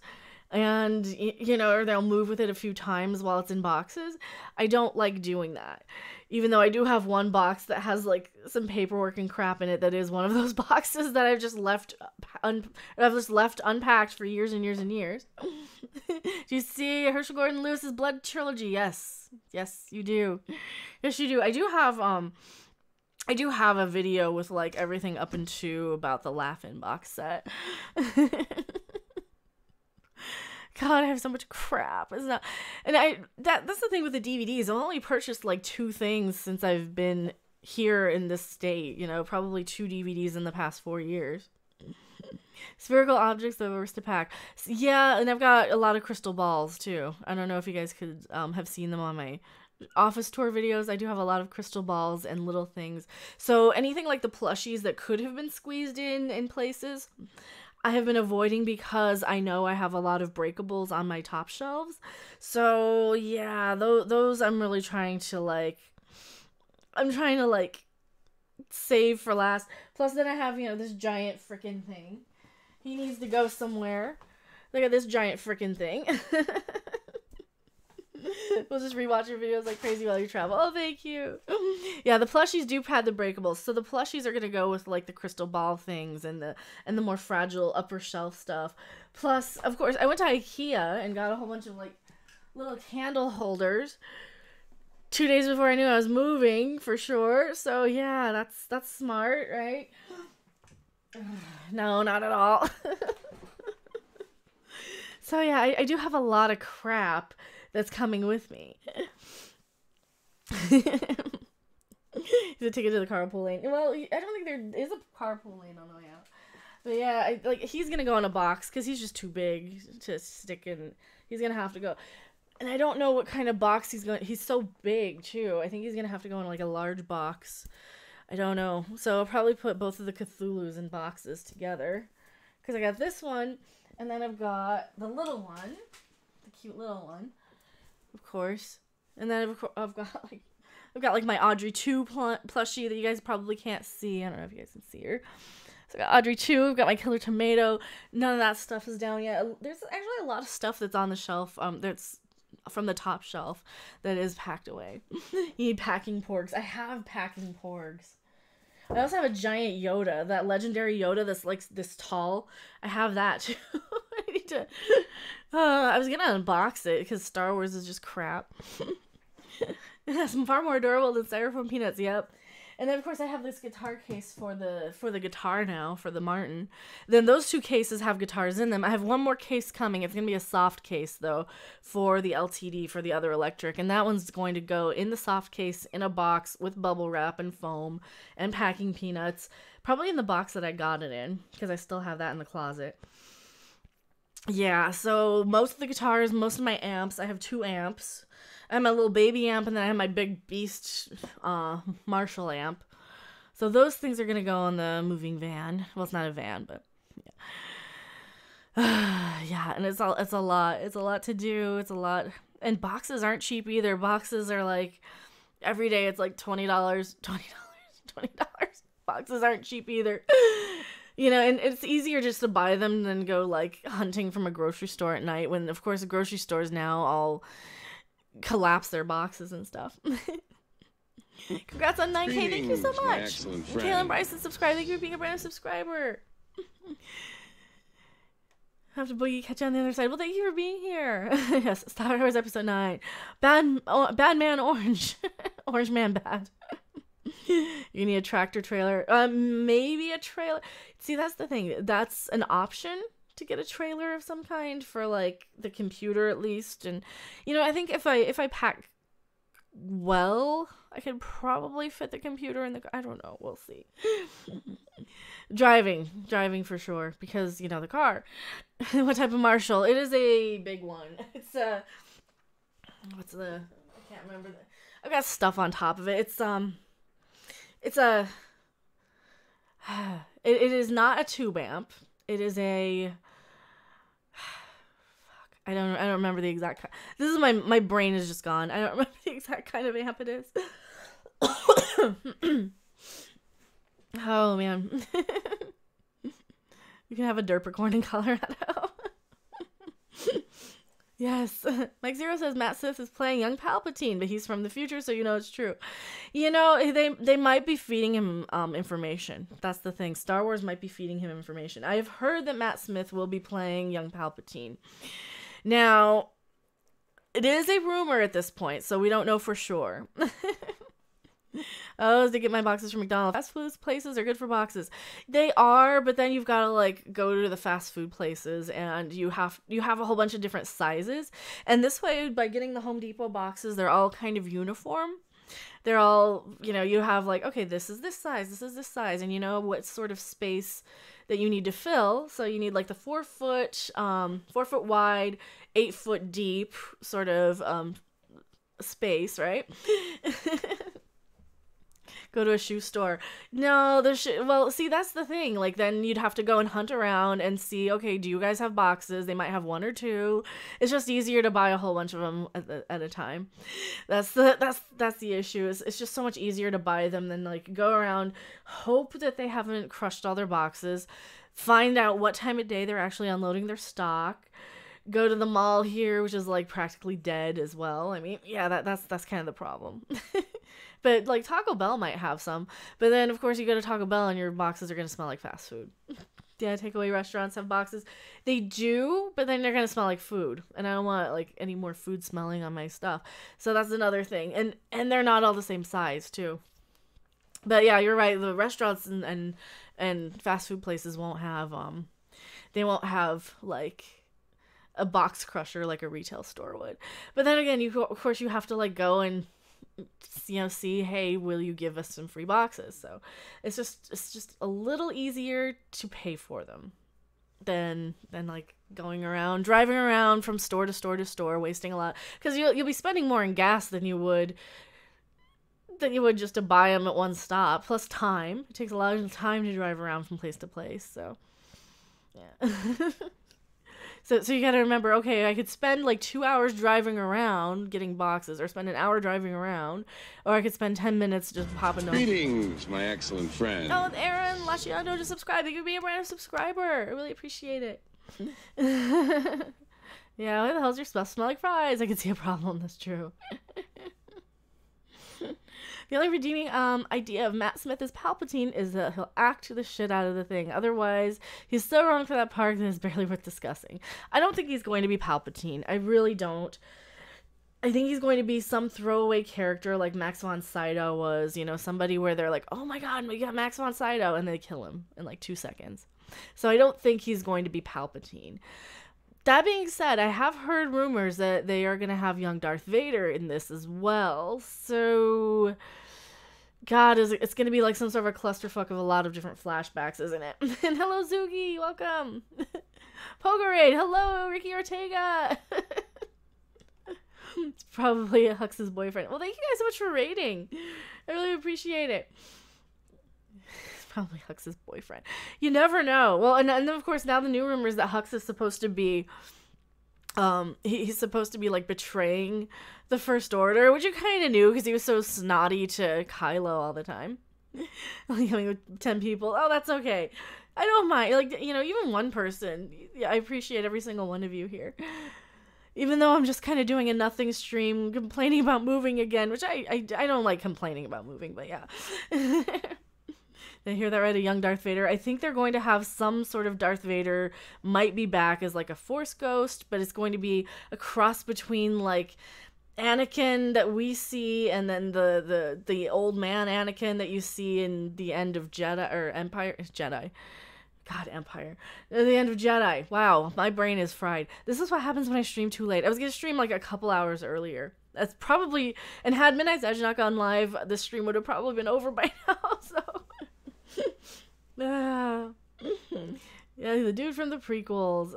Speaker 1: And, you know, or they'll move with it a few times while it's in boxes. I don't like doing that. Even though I do have one box that has, like, some paperwork and crap in it that is one of those boxes that I've just left unpacked for years and years and years. Do you see Herschel Gordon Lewis's Blood Trilogy? Yes. Yes, you do. Yes, you do. I do have a video with, like, everything up into about the Laugh-In box set. God, I have so much crap. It's not, and that's the thing with the DVDs. I've only purchased like 2 things since I've been here in this state. You know, probably 2 DVDs in the past 4 years. Spherical objects that were to pack. Yeah, and I've got a lot of crystal balls too. I don't know if you guys could have seen them on my office tour videos. I do have a lot of crystal balls and little things. So anything like the plushies that could have been squeezed in places, I have been avoiding because I know I have a lot of breakables on my top shelves. So, yeah, those I'm really trying to, like, save for last. Plus, then I have, you know, this giant freaking thing. He needs to go somewhere. Look at this giant freaking thing. We'll just rewatch your videos like crazy while you travel. Oh, thank you. Yeah, the plushies do pad the breakables. So the plushies are going to go with like the crystal ball things and the more fragile upper shelf stuff. Plus, of course, I went to IKEA and got a whole bunch of like little candle holders 2 days before I knew I was moving for sure. So yeah, that's smart, right? No, not at all. So yeah, I do have a lot of crap that's coming with me. He's a ticket to the carpool lane. Well, I don't think there is a carpool lane on the way out. But yeah, he's gonna go in a box because he's just too big to stick in. He's gonna have to go. And I don't know what kind of box he's going. He's so big too. I think he's gonna have to go in like a large box. I don't know. So I'll probably put both of the Cthulhus in boxes together. Because I got this one, and then I've got the little one, the cute little one. Of course. And then I've got like my Audrey 2 plushie that you guys probably can't see. I don't know if you guys can see her. So I got Audrey 2, I've got my Killer Tomato. None of that stuff is down yet. There's actually a lot of stuff that's on the shelf that's from the top shelf that is packed away. You need packing porgs. I have packing porgs. I also have a giant Yoda, that legendary Yoda that's like this tall. I have that too. I need to. I was gonna unbox it because Star Wars is just crap. It's far more durable than styrofoam peanuts. Yep. And then of course I have this guitar case for the guitar now, for the Martin. Then those 2 cases have guitars in them. I have one more case coming. It's gonna be a soft case though for the LTD, for the other electric, and that one's going to go in the soft case in a box with bubble wrap and foam and packing peanuts, probably in the box that I got it in because I still have that in the closet. Yeah, so most of the guitars, most of my amps, I have 2 amps. I have my little baby amp, and then I have my big beast Marshall amp. So those things are going to go in the moving van. Well, it's not a van, but yeah. Yeah, and it's a lot. It's a lot to do. It's a lot. And boxes aren't cheap either. Boxes are like, every day it's like $20. $20. Boxes aren't cheap either. You know, and it's easier just to buy them than go like hunting from a grocery store at night when, of course, the grocery stores now all collapse their boxes and stuff. Congrats on 9K. Thank you so much. Kaylin Bryson subscribe. Thank you for being a brand new subscriber. Have to boogie, catch you on the other side. Well, thank you for being here. Yes, Star Wars Episode 9. Bad Man Orange. Orange Man bad. You need a tractor trailer. Maybe a trailer. See, that's the thing. That's an option to get a trailer of some kind for, like, the computer at least. And, you know, I think if I pack well, I could probably fit the computer in the... I don't know. We'll see. Driving for sure, because, you know, the car. What type of Marshall? It is a big one. It's what's the... I can't remember. I've got stuff on top of it. It's a... It is not a tube amp. It is a... Fuck. I don't remember the exact... This is my brain is just gone. I don't remember the exact kind of amp it is. Oh, man. You can have a derpicorn in Colorado. Yes. Mike Zero says Matt Sith is playing young Palpatine, but he's from the future, so you know it's true. You know, they might be feeding him information. That's the thing. Star Wars might be feeding him information. I have heard that Matt Smith will be playing young Palpatine. Now, it is a rumor at this point, so we don't know for sure. Oh, to get my boxes from McDonald's. Fast food places are good for boxes. They are, but then you've got to like go to the fast food places and you have a whole bunch of different sizes. And this way, by getting the Home Depot boxes, they're all kind of uniform. They're all, you know, you have like, okay, this is this size, this is this size, and you know what sort of space that you need to fill. So you need like the 4 foot wide, 8 foot deep sort of space, right? Go to a shoe store. No, well, see, that's the thing. Like, then you'd have to go and hunt around and see, okay, do you guys have boxes? They might have 1 or 2. It's just easier to buy a whole bunch of them at a time. That's the issue. It's just so much easier to buy them than, like, go around, hope that they haven't crushed all their boxes, find out what time of day they're actually unloading their stock, go to the mall here, which is, like, practically dead as well. I mean, yeah, that's kind of the problem. But, like, Taco Bell might have some. But then, of course, you go to Taco Bell and your boxes are going to smell like fast food. Yeah, takeaway restaurants have boxes. They do, but then they're going to smell like food. And I don't want, like, any more food smelling on my stuff. So that's another thing. And they're not all the same size, too. But, yeah, you're right. The restaurants and fast food places won't have, they won't have, like, a box crusher like a retail store would. But then again, of course, you have to, like, go and, you know, see, hey, will you give us some free boxes? So it's just a little easier to pay for them than like driving around from store to store to store, wasting a lot, because you'll be spending more in gas than you would just to buy them at one stop, plus time. It takes a lot of time to drive around from place to place. So yeah. So you gotta remember, okay, I could spend like 2 hours driving around getting boxes, or spend an hour driving around, or I could spend 10 minutes just popping them.
Speaker 3: Greetings, my excellent friend.
Speaker 1: Oh, Aaron Laciano just subscribed. Thank you for being a brand new subscriber. I really appreciate it. Yeah, why the hell's your stuff smell like fries? I can see a problem. That's true. The only redeeming idea of Matt Smith as Palpatine is that he'll act the shit out of the thing. Otherwise, he's so wrong for that part that it's barely worth discussing. I don't think he's going to be Palpatine. I really don't. I think he's going to be some throwaway character like Max von Sydow was. You know, somebody where they're like, oh my god, we got Max von Sydow, and they kill him in like 2 seconds. So I don't think he's going to be Palpatine. That being said, I have heard rumors that they are going to have young Darth Vader in this as well. So, God, it's going to be like some sort of a clusterfuck of a lot of different flashbacks, isn't it? And hello, Zugi, welcome. Pogarade, hello, Ricky Ortega. It's probably Hux's boyfriend. Well, thank you guys so much for rating. I really appreciate it. Probably Hux's boyfriend. You never know. Well, and then of course now the new rumor is that Hux is supposed to be, he's supposed to be like betraying the First Order, which you kind of knew because he was so snotty to Kylo all the time. Like, I mean, with 10 people, oh, that's okay. I don't mind. Like, you know, even one person. Yeah, I appreciate every single one of you here. Even though I'm just kind of doing a nothing stream, complaining about moving again, which I don't like complaining about moving, but yeah. They hear that, right? A young Darth Vader. I think they're going to have some sort of Darth Vader might be back as like a Force ghost, but it's going to be a cross between like Anakin that we see and then the old man Anakin that you see in the end of Jedi or Empire. Jedi. God, Empire. The end of Jedi. Wow, my brain is fried. This is what happens when I stream too late. I was going to stream like a couple hours earlier. That's probably, and had Midnight's Edge not gone live, the stream would have probably been over by now, so. Yeah, the dude from the prequels.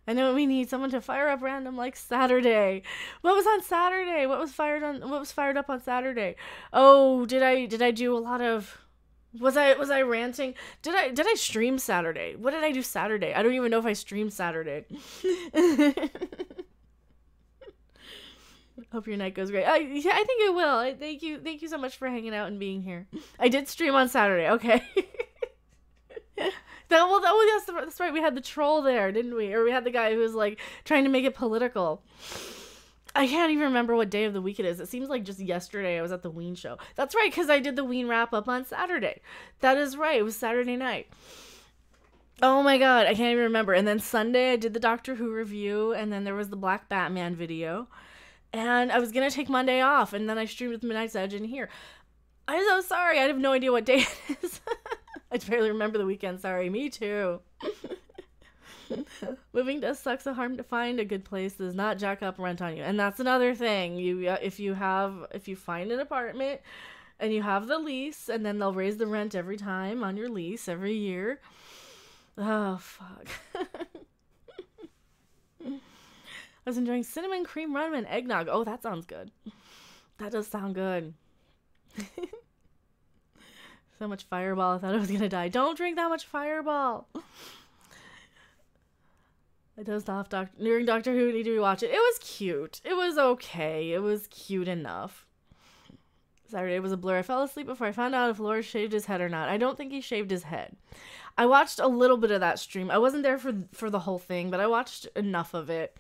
Speaker 1: I know we need someone to fire up random like Saturday. What was on Saturday? What was fired up on Saturday? Oh, did I do a lot of was I ranting? Did I stream Saturday? What did I do Saturday? I don't even know if I streamed Saturday. Hope your night goes great. Yeah, I think it will. Thank you so much for hanging out and being here. I did stream on Saturday. Okay. That's right. We had the troll there, didn't we? Or we had the guy who was like trying to make it political. I can't even remember what day of the week it is. It seems like just yesterday I was at the Ween show. That's right, because I did the Ween wrap up on Saturday. That is right. It was Saturday night. Oh my god, I can't even remember. And then Sunday I did the Doctor Who review, and then there was the Black Batman video. And I was going to take Monday off, and then I streamed with Midnight's Edge in here. I'm so sorry. I have no idea what day it is. I barely remember the weekend. Sorry. Me too. Moving does suck, so hard to find a good place does not jack up rent on you. And that's another thing. If you find an apartment and you have the lease, and then they'll raise the rent every time on your lease every year. Oh, fuck. I was enjoying cinnamon cream rum and eggnog. Oh, that sounds good. That does sound good. So much Fireball. I thought I was going to die. Don't drink that much Fireball. I dozed off during Doctor Who. Need to rewatch it. It was cute. It was okay. It was cute enough. Saturday was a blur. I fell asleep before I found out if Laura shaved his head or not. I don't think he shaved his head. I watched a little bit of that stream. I wasn't there for the whole thing, but I watched enough of it.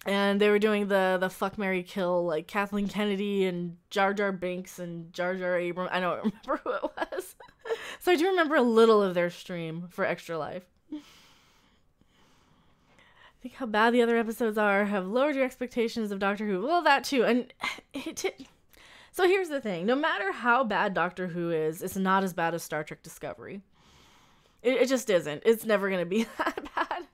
Speaker 1: And they were doing the fuck, marry, kill, like Kathleen Kennedy and Jar Jar Binks and Jar Jar Abrams. I don't remember who it was. So I do remember a little of their stream for Extra Life. I think how bad the other episodes are have lowered your expectations of Doctor Who. Well, that too. And so here's the thing. No matter how bad Doctor Who is, it's not as bad as Star Trek Discovery. It just isn't. It's never going to be that bad.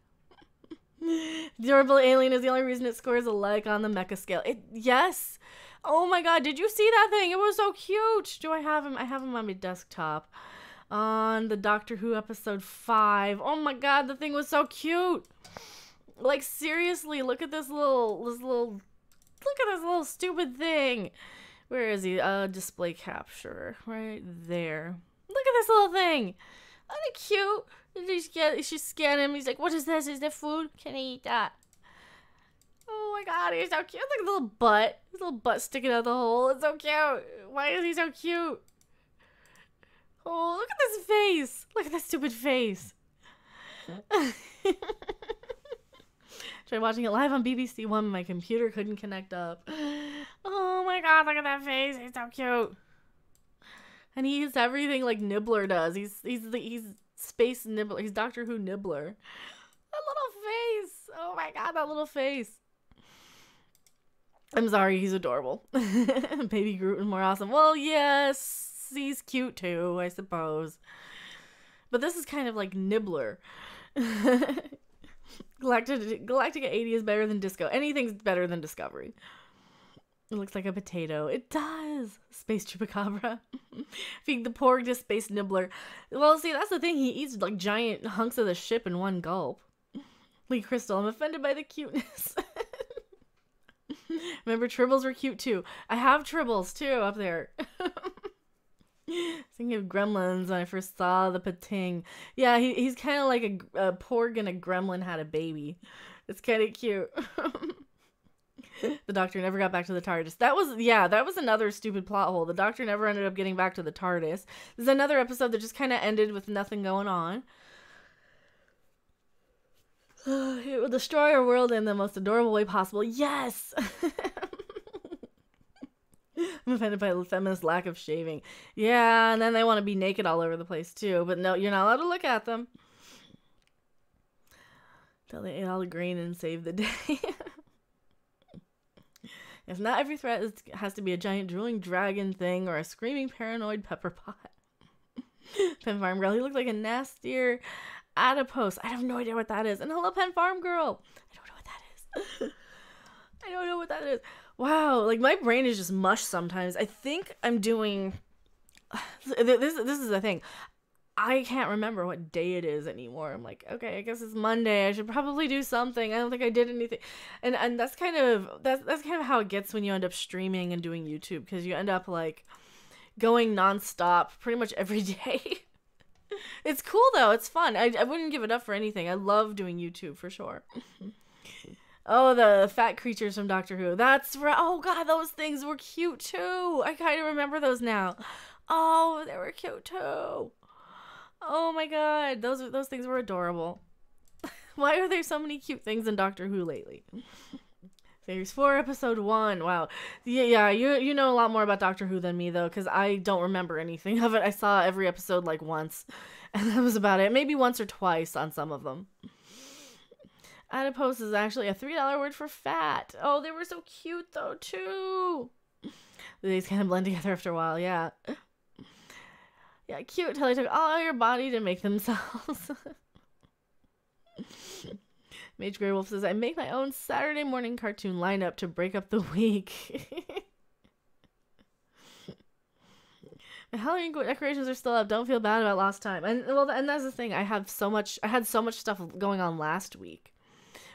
Speaker 1: Durable Alien is the only reason it scores a like on the mecha scale. Yes. Oh my god, did you see that thing? It was so cute. Do I have him? I have him on my desktop. On the Doctor Who episode 5. Oh my god, the thing was so cute. Like, seriously, look at this little stupid thing. Where is he? Display capture. Right there. Look at this little thing. Isn't it cute? She scanned him. He's like, what is this? Is that food? Can I eat that? Oh my god, he's so cute. Look at the little butt. His little butt sticking out the hole. It's so cute. Why is he so cute? Oh, look at this face. Look at that stupid face. Tried watching it live on BBC One. My computer couldn't connect up. Oh my god, look at that face. He's so cute. And he eats everything like Nibbler does. He's Space Nibbler. He's Doctor Who Nibbler. That little face. Oh my god, that little face. I'm sorry, he's adorable. Baby Groot is more awesome. Well, yes, he's cute too, I suppose. But this is kind of like Nibbler. Galactica 80 is better than Disco. Anything's better than Discovery. It looks like a potato. It does. Space Chupacabra. Feed the porg to Space Nibbler. Well, see, that's the thing. He eats like giant hunks of the ship in one gulp. Lee Crystal, I'm offended by the cuteness. Remember, Tribbles were cute too. I have Tribbles too up there. Thinking of Gremlins when I first saw the Pating. Yeah, he's kind of like a porg and a gremlin had a baby. It's kind of cute. The Doctor never got back to the TARDIS. That was another stupid plot hole. The Doctor never ended up getting back to the TARDIS. There's another episode that just kind of ended with nothing going on. It will destroy our world in the most adorable way possible. Yes! I'm offended by the feminist lack of shaving. Yeah, and then they want to be naked all over the place too. But no, you're not allowed to look at them. Till they ate all the grain and saved the day. If not every threat has to be a giant drooling dragon thing or a screaming paranoid pepper pot. Pen Farm Girl, he looked like a nastier adipose. I have no idea what that is. And hello, Pen Farm Girl. I don't know what that is. I don't know what that is. Wow, like my brain is just mush sometimes. I think I'm doing... This is the thing. I can't remember what day it is anymore. I'm like, okay, I guess it's Monday. I should probably do something. I don't think I did anything. And that's kind of how it gets when you end up streaming and doing YouTube, because you end up like going nonstop pretty much every day. It's cool though. It's fun. I wouldn't give it up for anything. I love doing YouTube for sure. Oh, the fat creatures from Doctor Who. That's right. Oh god, those things were cute too. I kind of remember those now. Oh, they were cute too. Oh my god, those things were adorable. Why are there so many cute things in Doctor Who lately? Series 4, episode 1. Wow. Yeah, you know a lot more about Doctor Who than me though, because I don't remember anything of it. I saw every episode like once, and that was about it. Maybe once or twice on some of them. Adipose is actually a $3 word for fat. Oh, they were so cute though too. These kind of blend together after a while, yeah. Yeah, cute till they took all your body to make themselves. Mage Grey Wolf says, I make my own Saturday morning cartoon lineup to break up the week. My Halloween decorations are still up. Don't feel bad about lost time. And well, and that's the thing. I had so much stuff going on last week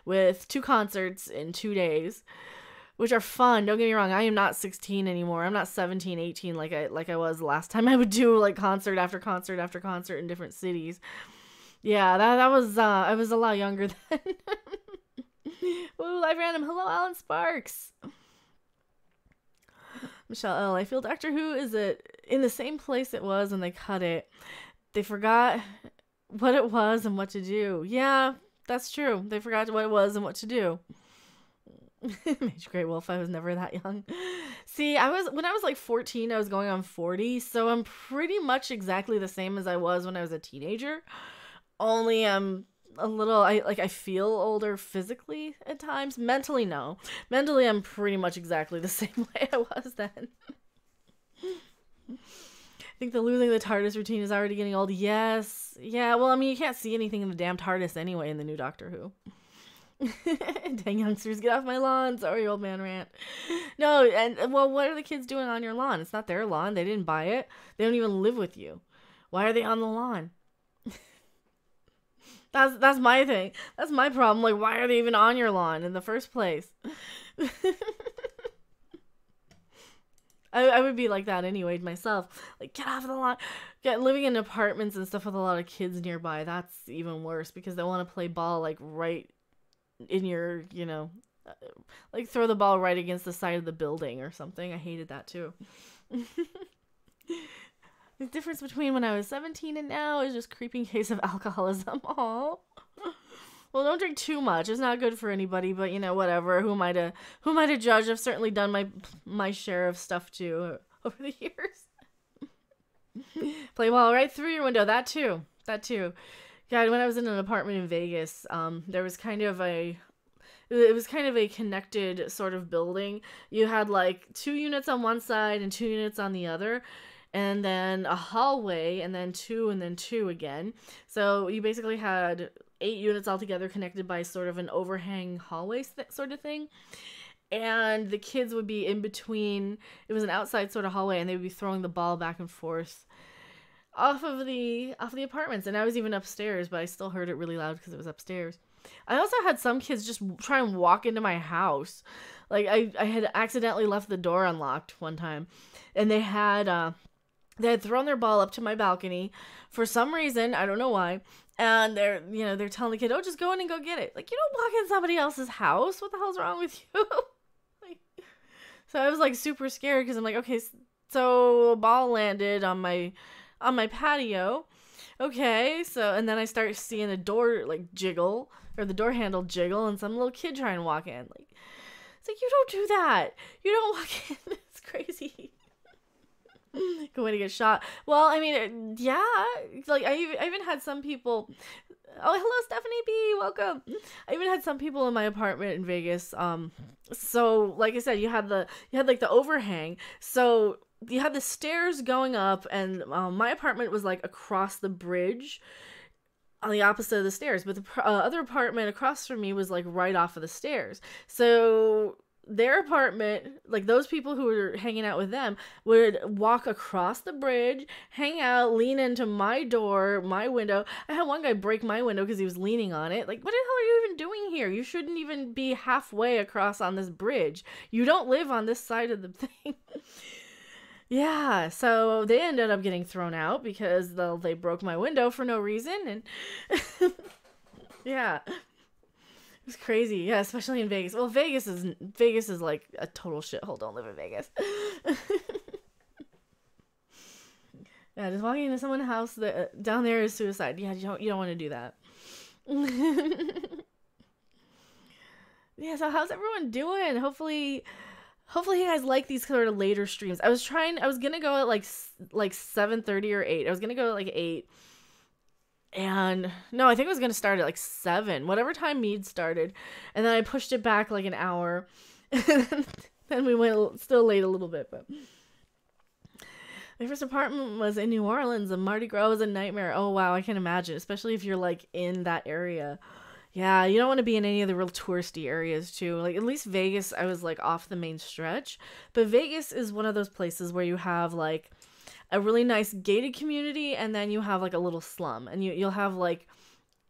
Speaker 1: with 2 concerts in 2 days, which are fun. Don't get me wrong. I am not 16 anymore. I'm not 17, 18 like I was last time. I would do like concert after concert after concert in different cities. Yeah, that was I was a lot younger then. Woo, live random. Hello, Alan Sparks. Michelle L. I feel Doctor Who is in the same place it was when they cut it. They forgot what it was and what to do. Yeah, that's true. They forgot what it was and what to do. Mage Grey Wolf, I was never that young. See, when I was like 14, I was going on 40, so I'm pretty much exactly the same as I was when I was a teenager. Only I'm a little, I feel older physically at times. Mentally, no. Mentally, I'm pretty much exactly the same way I was then. I think the losing the TARDIS routine is already getting old. Yes. Yeah, well, I mean, you can't see anything in the damn TARDIS anyway in the new Doctor Who. Dang youngsters, get off my lawn. Sorry, old man rant. No, and well, what are the kids doing on your lawn? It's not their lawn. They didn't buy it. They don't even live with you. Why are they on the lawn? That's my thing. That's my problem. Like, why are they even on your lawn in the first place? I would be like that anyway myself. Like, get off the lawn. Living in apartments and stuff with a lot of kids nearby, that's even worse because they want to play ball like right in your, like throw the ball right against the side of the building or something. I hated that too. The difference between when I was 17 and now is just creeping case of alcoholism. Aww. Well, don't drink too much. It's not good for anybody, but whatever. Who am I to judge? I've certainly done my share of stuff too over the years. Play ball right through your window. That too. God, when I was in an apartment in Vegas, there was kind of a connected sort of building. You had like 2 units on one side and 2 units on the other. And then a hallway, and then 2, and then 2 again. So you basically had 8 units altogether connected by sort of an overhang hallway sort of thing. And the kids would be in between. It was an outside sort of hallway, and they would be throwing the ball back and forth off of the apartments. And I was even upstairs, but I still heard it really loud because it was upstairs. I also had some kids just try and walk into my house. Like I had accidentally left the door unlocked one time, and they had thrown their ball up to my balcony for some reason. I don't know why. And they're telling the kid, oh, just go in and go get it. Like, you don't walk in somebody else's house. What the hell's wrong with you? So I was like super scared because I'm like, okay, so a ball landed on my patio. Okay. So, and then I start seeing a door like jiggle, or the door handle jiggle, and some little kid try and walk in. Like, it's like, you don't do that. You don't walk in. It's crazy. Good way to get shot. Well, I mean, yeah. Like I even had some people. Oh, hello, Stephanie B. Welcome. I even had some people in my apartment in Vegas. So like I said, you had like the overhang. So you had the stairs going up, and my apartment was like across the bridge on the opposite of the stairs, but the other apartment across from me was like right off of the stairs. So their apartment, like those people who were hanging out with them, would walk across the bridge, hang out, lean into my door, my window. I had one guy break my window because he was leaning on it. Like, what the hell are you even doing here? You shouldn't even be halfway across on this bridge. You don't live on this side of the thing. Yeah, so they ended up getting thrown out because they broke my window for no reason, and yeah, it was crazy. Yeah, especially in Vegas. Well, Vegas is like a total shithole. Don't live in Vegas. Yeah, just walking into someone's house down there is suicide. Yeah, you don't want to do that. Yeah, so how's everyone doing? Hopefully you guys like these sort of later streams. I was gonna go at like 7:30 or 8. I was gonna go at like 8. And no, I think I was gonna start at like 7, whatever time Mead started. And then I pushed it back like an hour. And then we went still late a little bit, but my first apartment was in New Orleans, and Mardi Gras was a nightmare. Oh wow, I can imagine, especially if you're like in that area. Yeah, you don't want to be in any of the real touristy areas too. Like at least Vegas, I was like off the main stretch. But Vegas is one of those places where you have like a really nice gated community, and then you have like a little slum, and you'll have like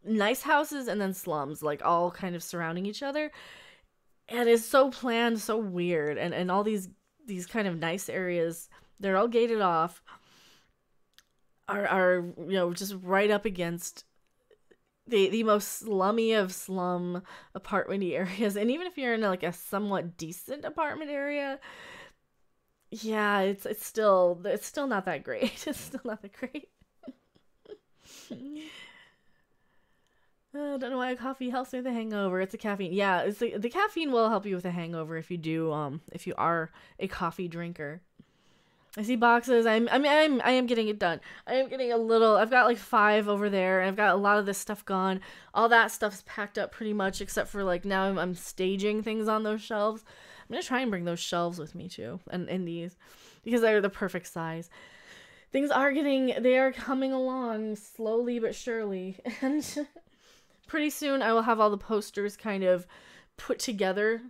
Speaker 1: nice houses and then slums, like all kind of surrounding each other. And it's so planned, so weird. And all these kind of nice areas, they're all gated off, are just right up against the most slummy of slum apartment-y areas. And even if you're in like a somewhat decent apartment area, yeah, it's still not that great. It's still not that great. I don't know why coffee helps me with a hangover. It's a caffeine. Yeah, it's the caffeine will help you with a hangover if you are a coffee drinker. I see boxes. I am getting it done. I am getting a little. I've got like 5 over there, and I've got a lot of this stuff gone. All that stuff's packed up pretty much, except for like now I'm staging things on those shelves. I'm gonna try and bring those shelves with me too, and in these, because they're the perfect size. They are coming along slowly but surely, and pretty soon I will have all the posters kind of put together.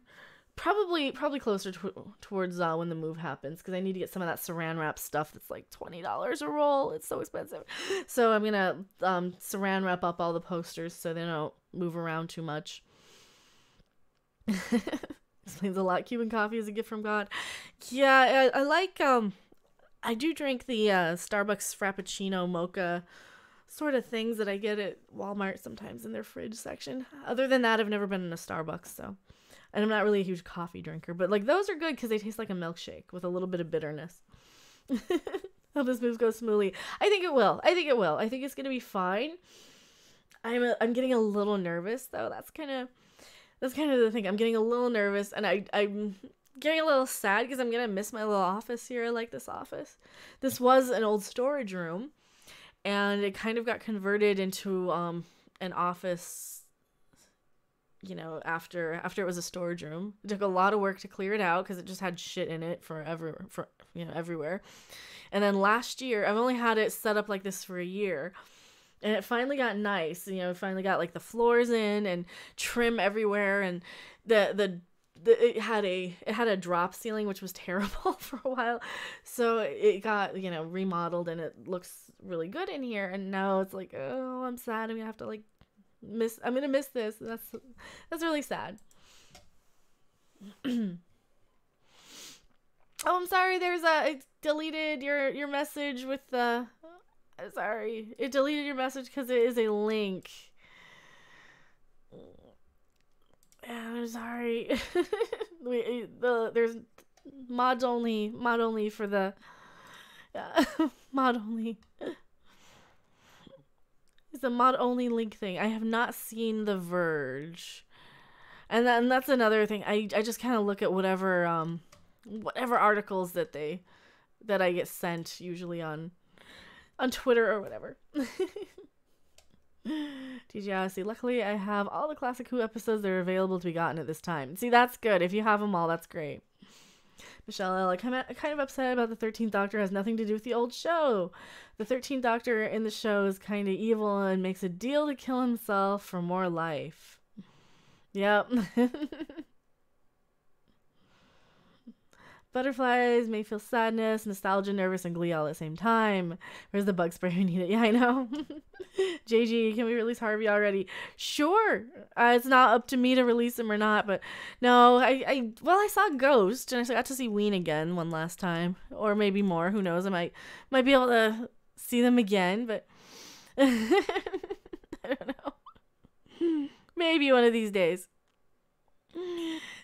Speaker 1: Probably closer towards when the move happens, because I need to get some of that saran wrap stuff that's like $20 a roll. It's so expensive. So I'm gonna saran wrap up all the posters so they don't move around too much. Explains a lot. Cuban coffee is a gift from God. Yeah, I like I do drink the Starbucks Frappuccino mocha sort of things that I get at Walmart sometimes in their fridge section. Other than that, I've never been in a Starbucks, so. And I'm not really a huge coffee drinker, but like those are good because they taste like a milkshake with a little bit of bitterness. Hope this move goes smoothly. I think it will. I think it's gonna be fine. I'm getting a little nervous though. That's kind of the thing. I'm getting a little nervous, and I'm getting a little sad because I'm gonna miss my little office here. I like this office. This was an old storage room, and it kind of got converted into an office. After it was a storage room. It took a lot of work to clear it out because it just had shit in it everywhere. And then last year, I've only had it set up like this for a year, and it finally got nice. Finally got like the floors in and trim everywhere, and it had a drop ceiling, which was terrible for a while. So it got remodeled, and it looks really good in here. And now it's like, oh, I'm sad. I'm gonna have to like. I'm gonna miss this. That's really sad. Oh, I'm sorry. It deleted your message with the. Sorry, it deleted your message because it is a link. Yeah, I'm sorry. There's mod only for the. Mod only. It's a mod only link thing. I have not seen The Verge, and that's another thing. I just kind of look at whatever articles that they that I get sent usually on Twitter or whatever. TG Odyssey. Luckily, I have all the Classic Who episodes that are available to be gotten at this time. See, that's good. If you have them all, that's great. Michelle L. I'm kind of upset about the 13th Doctor. Has nothing to do with the old show. The 13th Doctor in the show is kind of evil and makes a deal to kill himself for more life. Yep. Butterflies may feel sadness, nostalgia, nervous, and glee all at the same time. Where's the bug spray? We need it. Yeah, I know. JG, can we release Harvey already? Sure. It's not up to me to release him or not, but no, I saw Ghost, and I got to see Ween again one last time, or maybe more. Who knows? I might be able to see them again, but I don't know. Maybe one of these days.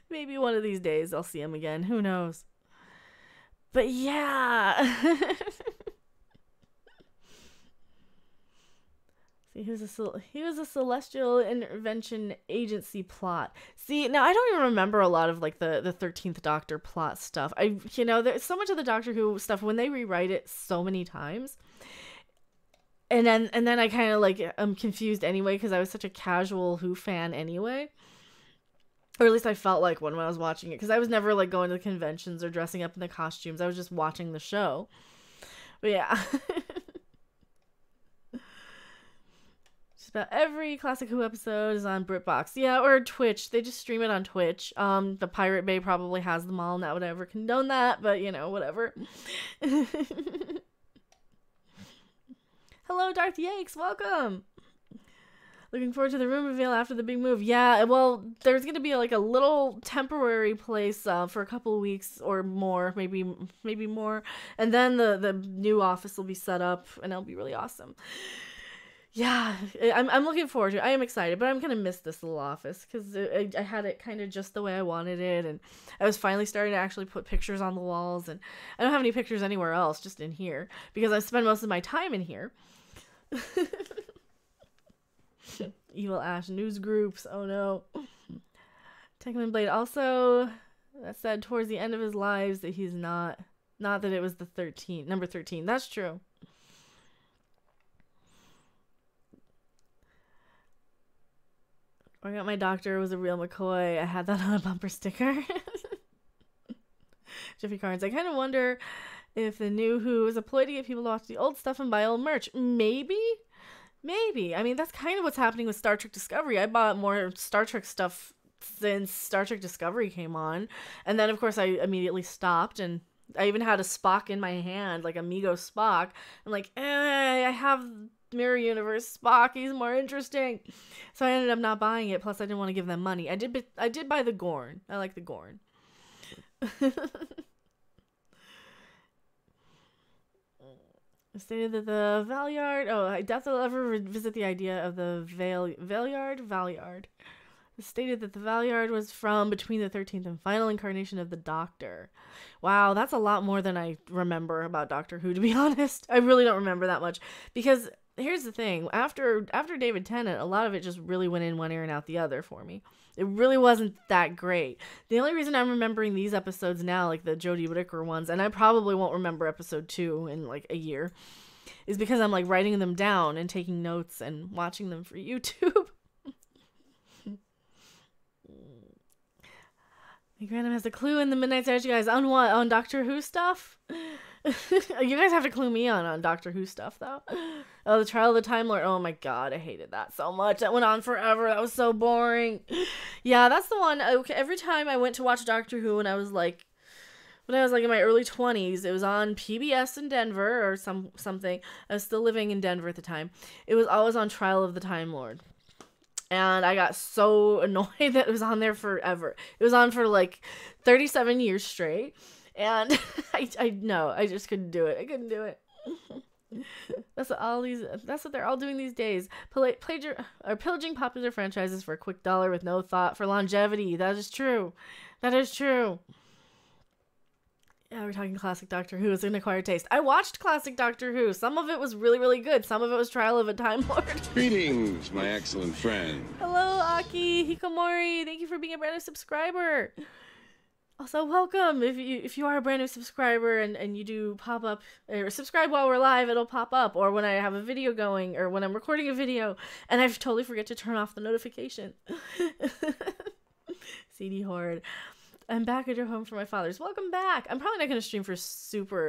Speaker 1: Maybe one of these days I'll see him again. Who knows? But yeah. See, he was a celestial intervention agency plot. See, now I don't even remember a lot of like the 13th Doctor plot stuff. There's so much of the Doctor Who stuff when they rewrite it so many times. And then I kind of like I'm confused anyway because I was such a casual Who fan anyway. Or at least I felt like when I was watching it. Because I was never, like, going to the conventions or dressing up in the costumes. I was just watching the show. But, yeah. Just about every Classic Who episode is on BritBox. Yeah, or Twitch. They just stream it on Twitch. The Pirate Bay probably has them all. Not would ever condone that. But, whatever. Hello, Darth Yakes. Welcome. Looking forward to the room reveal after the big move. Yeah, well, there's going to be like a little temporary place for a couple of weeks or more, maybe more. And then the new office will be set up and it'll be really awesome. Yeah, I'm looking forward to it. I am excited, but I'm going to miss this little office because I had it kind of just the way I wanted it. And I was finally starting to actually put pictures on the walls. And I don't have any pictures anywhere else, just in here, because I spend most of my time in here. Evil Ash news groups. Oh no. Techman Blade also said towards the end of his lives that he's not that it was number 13. That's true. I got my doctor was a real McCoy. I had that on a bumper sticker. Jeffy Carnes. I kind of wonder if the new Who is a ploy to get people to watch the old stuff and buy old merch. Maybe. I mean, that's kind of what's happening with Star Trek Discovery. I bought more Star Trek stuff since Star Trek Discovery came on. And then, of course, I immediately stopped. And I even had a Spock in my hand, like Amigo Spock. I'm like, I have Mirror Universe Spock. He's more interesting. So I ended up not buying it. Plus, I didn't want to give them money. I did buy the Gorn. I like the Gorn. Stated that the Valyard... Oh, I doubt they'll ever revisit the idea of the Valyard. It stated that the Valyard was from between the 13th and final incarnation of the Doctor. Wow, that's a lot more than I remember about Doctor Who, to be honest. I really don't remember that much. Because here's the thing. After David Tennant, a lot of it just really went in one ear and out the other for me. It really wasn't that great. The only reason I'm remembering these episodes now, like the Jodie Whittaker ones, and I probably won't remember episode 2 in like a year, is because I'm like writing them down and taking notes and watching them for YouTube. Random has a clue in the Midnight Edge, you guys. On what? On Doctor Who stuff? You guys have to clue me on Doctor Who stuff, though. Oh, the Trial of the Time Lord. Oh my god, I hated that so much. That went on forever. That was so boring. Yeah, that's the one. Okay, every time I went to watch Doctor Who when I was like in my early 20s, it was on PBS in Denver or something. I was still living in Denver at the time. It was always on Trial of the Time Lord. And I got so annoyed that it was on there forever. It was on for like 37 years straight. And I just couldn't do it. I couldn't do it. That's what they're all doing these days. Pillaging popular franchises for a quick dollar with no thought for longevity. That is true. Yeah, we're talking classic Doctor Who. It's an acquired taste. I watched classic Doctor Who. Some of it was really, really good. Some of it was Trial of a Time Lord.
Speaker 3: Greetings, my excellent friend.
Speaker 1: Hello, Aki Hikomori. Thank you for being a brand new subscriber. Also, welcome if you are a brand new subscriber and you do pop up or subscribe while we're live, it'll pop up. Or when I have a video going or when I'm recording a video and I totally forget to turn off the notification. CD Horde. I'm back at your home for my father's. Welcome back. I'm probably not going to stream for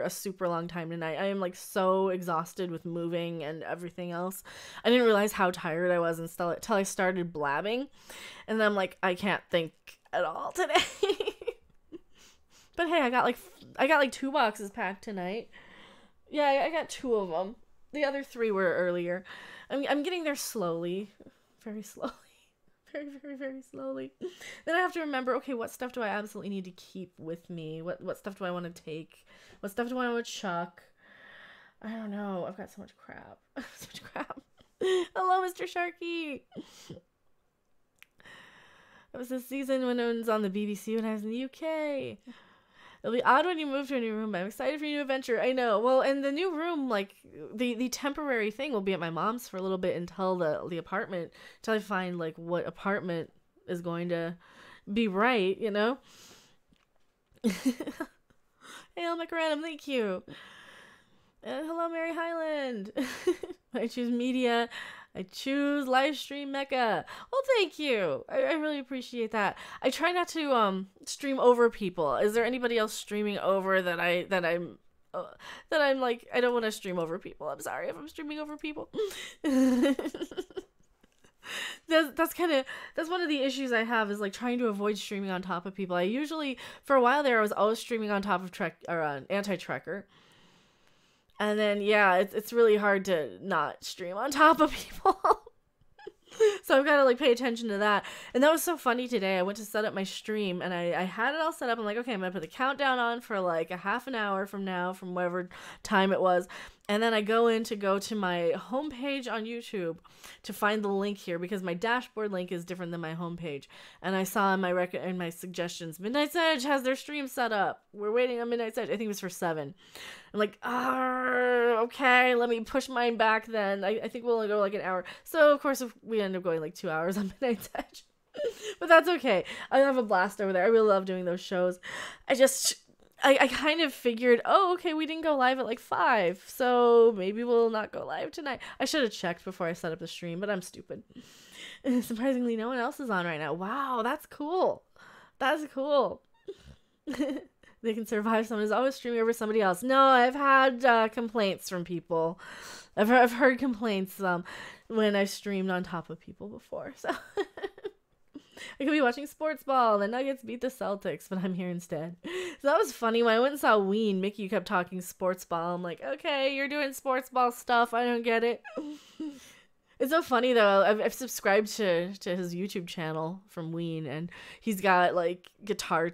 Speaker 1: a super long time tonight. I am like so exhausted with moving and everything else. I didn't realize how tired I was until I started blabbing. And then I'm like, I can't think at all today. But hey, I got like 2 boxes packed tonight. Yeah, I got 2 of them. The other 3 were earlier. I'm getting there slowly. Very slowly. Very, very, very slowly. Then I have to remember, okay, what stuff do I absolutely need to keep with me? What stuff do I want to take? What stuff do I want to chuck? I don't know. I've got so much crap. So much crap. Hello, Mr. Sharky. It was this season when it was on the BBC when I was in the UK. It'll be odd when you move to a new room, but I'm excited for your new adventure. I know. Well, in the new room, like, the temporary thing will be at my mom's for a little bit until the apartment, until I find, like, what apartment is going to be right, you know? Hey, Elmic Random, thank you. And hello, Mary Highland. I choose media. I choose live stream Mecca. Well, thank you. I really appreciate that. I try not to stream over people. Is there anybody else streaming over that I'm like, I don't want to stream over people. I'm sorry if I'm streaming over people. That's one of the issues I have is like trying to avoid streaming on top of people. I usually, for a while there, I was always streaming on top of anti-Trekker. And then, yeah, it's really hard to not stream on top of people. So I've got to, like, pay attention to that. And that was so funny today. I went to set up my stream, and I had it all set up. I'm like, okay, I'm going to put the countdown on for, like, a half an hour from now, from whatever time it was. And then I go to my homepage on YouTube to find the link here, because my dashboard link is different than my homepage. And I saw in my suggestions, Midnight's Edge has their stream set up. We're waiting on Midnight's Edge. I think it was for 7. I'm like, okay, let me push mine back then. I think we'll only go like an hour. So, of course, we end up going like 2 hours on Midnight's Edge. But that's okay. I have a blast over there. I really love doing those shows. I kind of figured, oh, okay, we didn't go live at like 5, so maybe we'll not go live tonight. I should have checked before I set up the stream, but I'm stupid. Surprisingly, no one else is on right now. Wow, that's cool. That's cool. They can survive. Someone is always streaming over somebody else. No, I've had complaints from people. I've heard complaints when I've streamed on top of people before, so... I could be watching sports ball. The Nuggets beat the Celtics, but I'm here instead. So that was funny. When I went and saw Ween, Mickey kept talking sports ball. I'm like, okay, you're doing sports ball stuff. I don't get it. It's so funny, though. I've subscribed to his YouTube channel from Ween, and he's got, like, guitar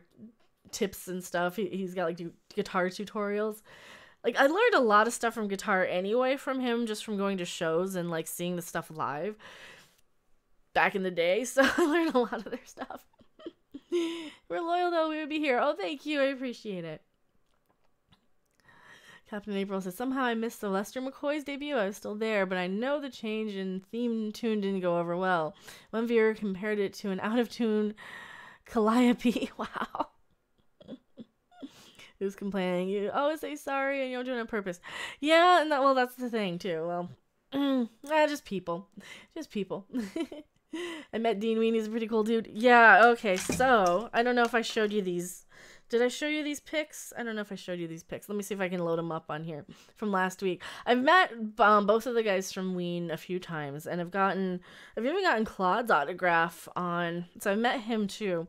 Speaker 1: tips and stuff. He's got, like, guitar tutorials. Like, I learned a lot of stuff from guitar anyway from him, just from going to shows and, like, seeing the stuff live back in the day, so I learned a lot of their stuff. We're loyal, though. We would be here. Oh, thank you. I appreciate it. Captain April says, somehow I missed the Lester McCoy's debut. I was still there, but I know the change in theme tune didn't go over well. One viewer compared it to an out-of-tune Calliope. Wow. Who's complaining? You always say sorry and you don't do it on purpose. Yeah, and well, that's the thing, too. Well, just people. Just people. I met Dean Ween. He's a pretty cool dude. Yeah, okay, so I don't know if I showed you these. Did I show you these pics? I don't know if I showed you these pics. Let me see if I can load them up on here from last week. I've met both of the guys from Ween a few times, and I've even gotten Claude's autograph on, so I've met him too.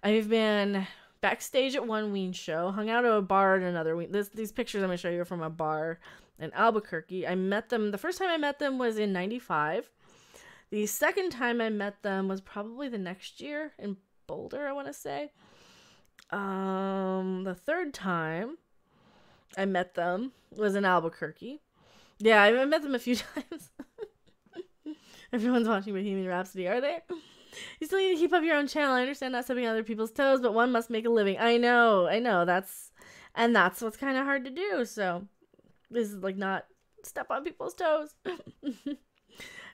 Speaker 1: I've been backstage at one Ween show, hung out at a bar at another Ween. These pictures I'm going to show you are from a bar in Albuquerque. I met them, the first time I met them was in 95. The second time I met them was probably the next year in Boulder, I want to say. The third time I met them was in Albuquerque. Yeah, I met them a few times. Everyone's watching Bohemian Rhapsody, are they? You still need to keep up your own channel. I understand not stepping on other people's toes, but one must make a living. I know. That's what's kind of hard to do. So this is like not step on people's toes.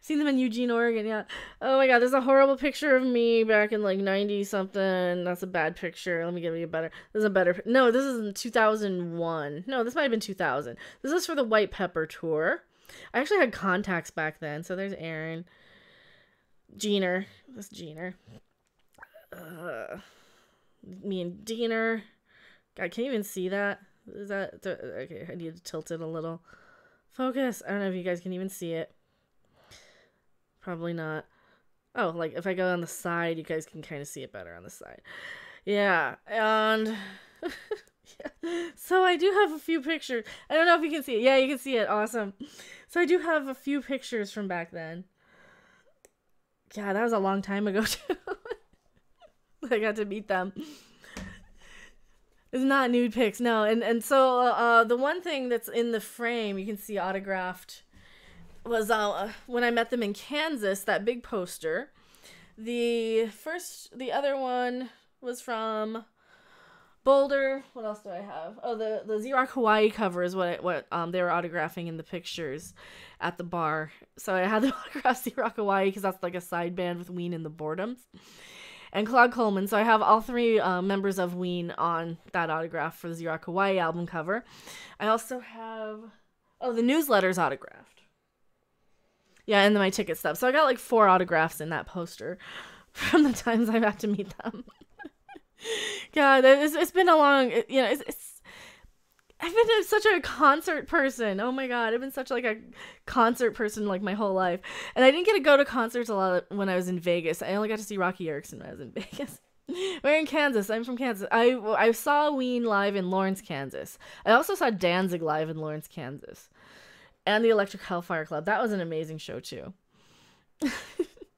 Speaker 1: Seen them in Eugene, Oregon, yeah. Oh my god, there's a horrible picture of me back in like 90 something. That's a bad picture. Let me give you a better. There's a better. No, this is in 2001. No, this might have been 2000. This is for the White Pepper tour. I actually had contacts back then. So there's Aaron. Jeaner. That's Jeaner. Me and Diener. God, can you even see that? Is that okay? I need to tilt it a little. Focus. I don't know if you guys can even see it. Probably not. Oh, like if I go on the side, you guys can kind of see it better on the side. Yeah, and yeah. So I do have a few pictures. I don't know if you can see it. Yeah, you can see it. Awesome. So I do have a few pictures from back then. Yeah, that was a long time ago too. I got to meet them. It's not nude pics, no. And so the one thing that's in the frame you can see autographed was when I met them in Kansas, that big poster. The other one was from Boulder. What else do I have? Oh, the Z-Rock Hawaii cover is what they were autographing in the pictures at the bar. So I had them autograph Z-Rock Hawaii because that's like a side band with Ween and the Boredoms. And Claude Coleman. So I have all three members of Ween on that autograph for the Z-Rock Hawaii album cover. I also have, the newsletter's autographed. Yeah, and then my ticket stub. So I got like 4 autographs in that poster from the times I've had to meet them. God, it's been a long, I've been such a concert person. Oh my god, I've been such like a concert person like my whole life. And I didn't get to go to concerts a lot when I was in Vegas. I only got to see Rocky Erickson when I was in Vegas. We're in Kansas. I'm from Kansas. I saw Ween live in Lawrence, Kansas. I also saw Danzig live in Lawrence, Kansas. And the Electric Hellfire Club. That was an amazing show too.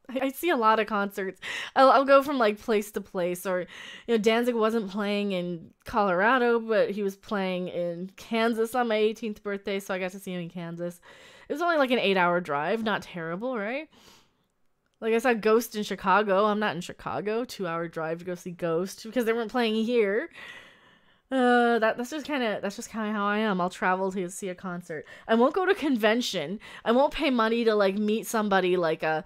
Speaker 1: I see a lot of concerts. I'll go from like place to place, or Danzig wasn't playing in Colorado, but he was playing in Kansas on my 18th birthday, so I got to see him in Kansas. It was only like an 8-hour drive, not terrible, right? Like I saw Ghost in Chicago. I'm not in Chicago. 2-hour drive to go see Ghost because they weren't playing here. That's just kind of how I am. I'll travel to see a concert. I won't go to a convention. I won't pay money to like meet somebody like an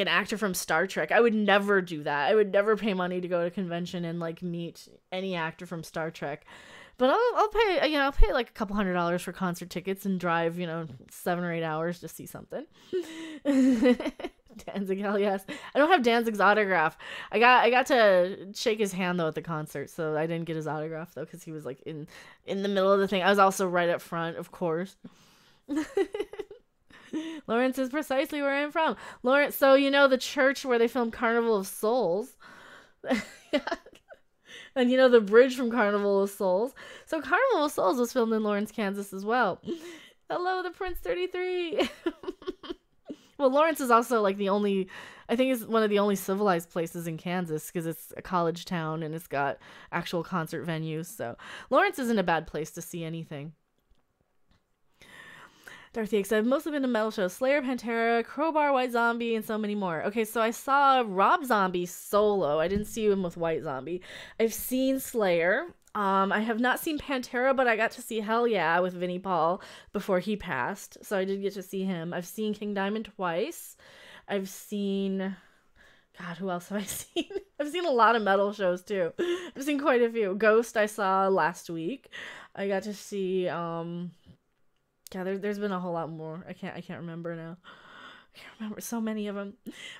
Speaker 1: actor from Star Trek. I would never do that. I would never pay money to go to a convention and like meet any actor from Star Trek. But I'll pay like a couple $100 for concert tickets and drive 7 or 8 hours to see something. Danzig, hell yes. I don't have Danzig's autograph. I got to shake his hand though at the concert, so I didn't get his autograph though because he was like in the middle of the thing. I was also right up front, of course. Lawrence is precisely where I'm from. Lawrence, so the church where they filmed Carnival of Souls. And the bridge from Carnival of Souls. So Carnival of Souls was filmed in Lawrence, Kansas as well. Hello, the Prince 33. Well, Lawrence is also like I think it's one of the only civilized places in Kansas because it's a college town and it's got actual concert venues. So Lawrence isn't a bad place to see anything. Dorothy X, I've mostly been to metal shows. Slayer, Pantera, Crowbar, White Zombie, and so many more. Okay, so I saw Rob Zombie solo. I didn't see him with White Zombie. I've seen Slayer. I have not seen Pantera, but I got to see Hell Yeah with Vinnie Paul before he passed. So I did get to see him. I've seen King Diamond twice. I've seen... God, who else have I seen? I've seen a lot of metal shows, too. I've seen quite a few. Ghost I saw last week. I got to see... God, there's been a whole lot more. I can't remember now. I can't remember so many of them.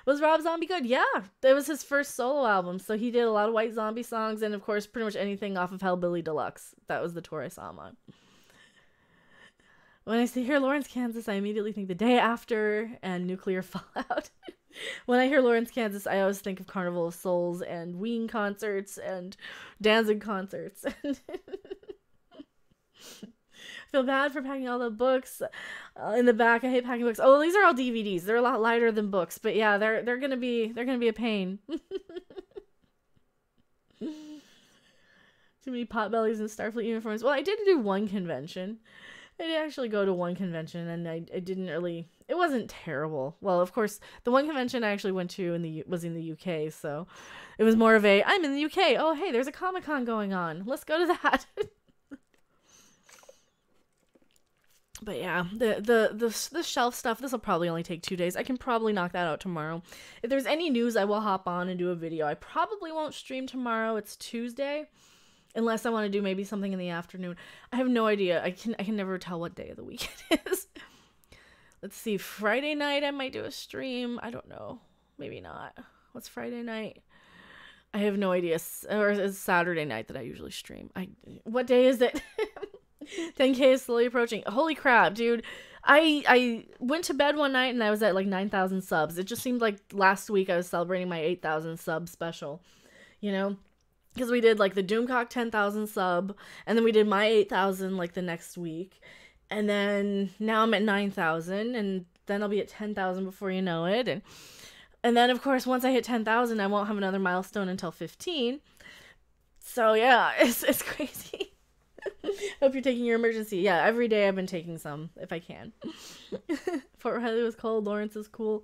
Speaker 1: Was Rob Zombie good? Yeah, it was his first solo album, so he did a lot of White Zombie songs, and of course, pretty much anything off of Hellbilly Deluxe. That was the tour I saw him on. When I hear Lawrence, Kansas, I immediately think The Day After and Nuclear Fallout. When I hear Lawrence, Kansas, I always think of Carnival of Souls and Ween concerts and Danzig concerts. Feel bad for packing all the books in the back. I hate packing books. Oh, these are all DVDs. They're a lot lighter than books, but yeah, they're gonna be a pain. Too many potbellies and Starfleet uniforms. Well, I did do one convention. I did actually go to one convention, and I didn't really. It wasn't terrible. Well, of course, the one convention I actually went to was in the UK, so it was more of a I'm in the UK. Oh, hey, there's a Comic-Con going on. Let's go to that. But yeah, the shelf stuff, this will probably only take 2 days. I can probably knock that out tomorrow. If there's any news, I will hop on and do a video. I probably won't stream tomorrow. It's Tuesday. Unless I want to do maybe something in the afternoon. I have no idea. I can never tell what day of the week it is. Let's see. Friday night I might do a stream. I don't know. Maybe not. What's Friday night? I have no idea. Or it's Saturday night that I usually stream. What day is it? 10K is slowly approaching. Holy crap, dude. I went to bed one night and I was at like 9,000 subs. It just seemed like last week I was celebrating my 8,000 sub special. You know? Because we did like the Doomcock 10,000 sub. And then we did my 8,000 like the next week. And then now I'm at 9,000. And then I'll be at 10,000 before you know it. And then, of course, once I hit 10,000, I won't have another milestone until 15. So, yeah, it's crazy. Hope you're taking your emergency. Yeah, every day I've been taking some, if I can. Fort Riley was cold. Lawrence is cool.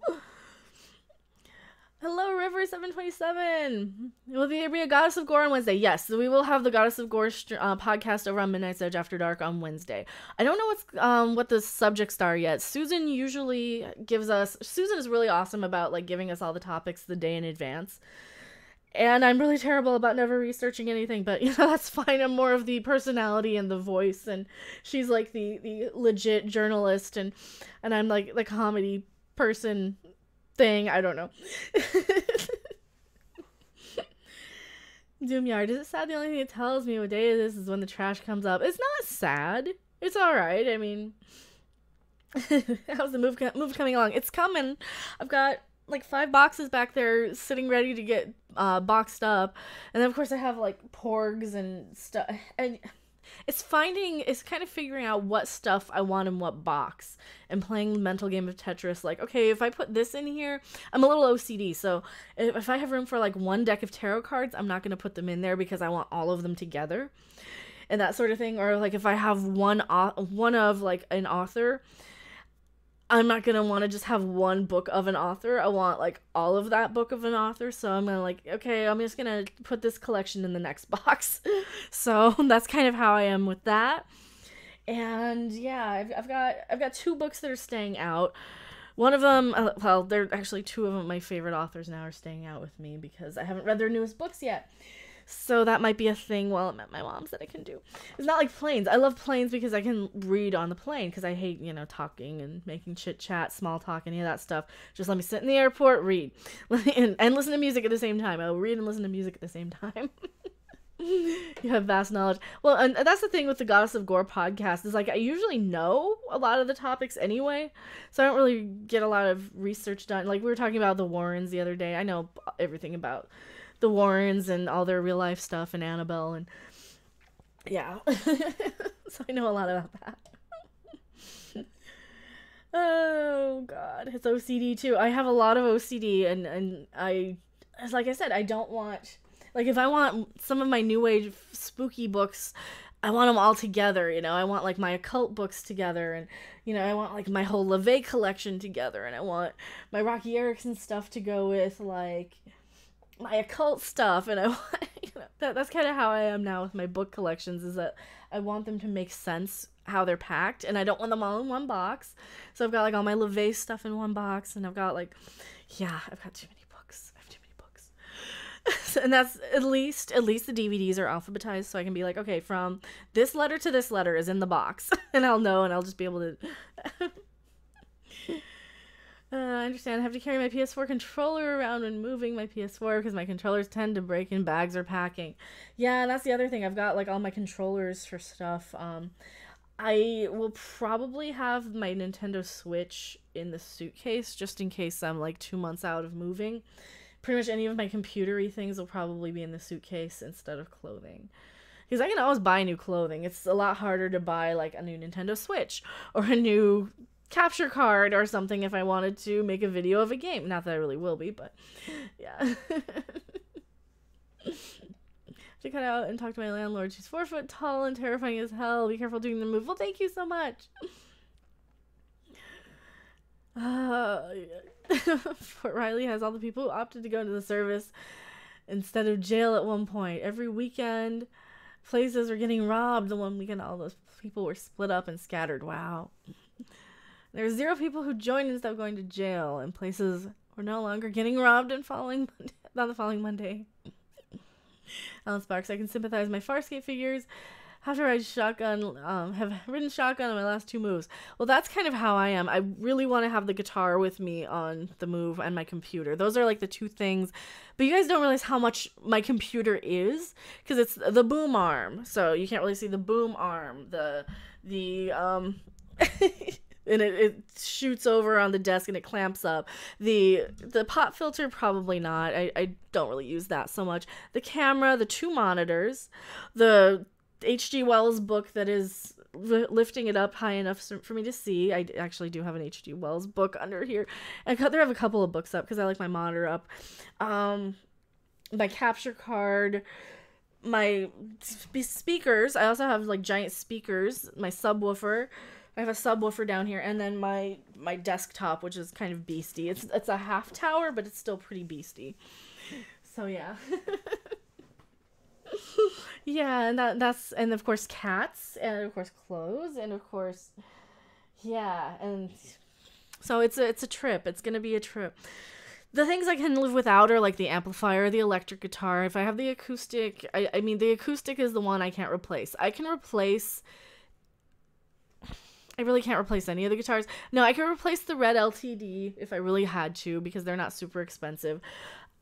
Speaker 1: Hello, River727. Will there be a Goddess of Gore on Wednesday? Yes, we will have the Goddess of Gore podcast over on Midnight's Edge After Dark on Wednesday. I don't know what the subjects are yet. Susan usually gives us... Susan is really awesome about like giving us all the topics the day in advance. And I'm really terrible about never researching anything, but, you know, that's fine. I'm more of the personality and the voice, and she's, like, the legit journalist, and I'm, like, the comedy person thing. I don't know. Doomyard, is it sad? The only thing it tells me what day it is when the trash comes up. It's not sad. It's alright. I mean, how's the move coming along? It's coming. I've got like 5 boxes back there sitting ready to get boxed up, and then of course I have like porgs and stuff, and it's kind of figuring out what stuff I want in what box and playing the mental game of Tetris. Like, okay, if I put this in here, I'm a little OCD, so if I have room for like one deck of tarot cards, I'm not going to put them in there because I want all of them together and that sort of thing. Or like if I have one of like an author, I'm not going to want to just have one book of an author. I want, like, all of that book of an author. So I'm going to, like, okay, I'm just going to put this collection in the next box. So that's kind of how I am with that. And, yeah, I've got 2 books that are staying out. One of them, well, they're actually 2 of them, my favorite authors now are staying out with me because I haven't read their newest books yet. So that might be a thing while I'm at my mom's that I can do. It's not like planes. I love planes because I can read on the plane because I hate, talking and making chit chat, small talk, any of that stuff. Just let me sit in the airport, read, and listen to music at the same time. I'll read and listen to music at the same time. You have vast knowledge. Well, and that's the thing with the Goddess of Gore podcast is like I usually know a lot of the topics anyway, so I don't really get a lot of research done. Like we were talking about the Warrens the other day. I know everything about the Warrens and all their real life stuff and Annabelle and yeah. So I know a lot about that. Oh god, it's OCD too. I have a lot of OCD and I, like I said, I don't want, like if I want some of my new age spooky books, I want them all together, I want like my occult books together, and I want like my whole LaVey collection together, and I want my Rocky Erickson stuff to go with like my occult stuff, and I want, that's kind of how I am now with my book collections, is that I want them to make sense how they're packed, and I don't want them all in one box. So I've got like all my LaVey stuff in one box, and I've got like, yeah, I've got too many books. I have too many books. And that's at least the DVDs are alphabetized, so I can be like, okay, from this letter to this letter is in the box, and I'll know, and I'll just be able to. I understand. I have to carry my PS4 controller around when moving my PS4 because my controllers tend to break in bags or packing. Yeah, and that's the other thing. I've got like all my controllers for stuff. I will probably have my Nintendo Switch in the suitcase just in case I'm like 2 months out of moving. Pretty much any of my computer-y things will probably be in the suitcase instead of clothing. Because I can always buy new clothing. It's a lot harder to buy like a new Nintendo Switch or a new capture card or something if I wanted to make a video of a game. Not that I really will be, but yeah. To cut out and talk to my landlord. She's 4 foot tall and terrifying as hell. Be careful doing the move. Well, thank you so much. Fort Riley has all the people who opted to go into the service instead of jail at one point. Every weekend, Places were getting robbed the one weekend. All those people were split up and scattered. Wow. There were 0 people who joined instead of going to jail, and places were no longer getting robbed and on the following Monday. Alan Sparks, I can sympathize. My Farscape figures have to ride shotgun, have ridden shotgun on my last 2 moves. Well, that's kind of how I am. I really want to have the guitar with me on the move and my computer. Those are like the 2 things. But you guys don't realize how much my computer is, because it's the boom arm. So you can't really see the boom arm. And it shoots over on the desk and it clamps up. The pop filter, probably not. I don't really use that so much. The camera, the 2 monitors, the H.G. Wells book that is lifting it up high enough for me to see. I actually do have an H.G. Wells book under here. And there have a couple of books up because I like my monitor up. My capture card, my speakers. I also have like giant speakers, my subwoofer. I have a subwoofer down here, and then my desktop, which is kind of beastie. It's a half tower, but it's still pretty beastie. So yeah. Yeah, and and of course cats, and of course clothes, and of course, yeah, and so it's a trip. It's gonna be a trip. The things I can live without are like the amplifier, the electric guitar. If I have the acoustic, I mean the acoustic is the one I can't replace. I really can't replace any of the guitars. No, I can replace the red LTD if I really had to, because they're not super expensive.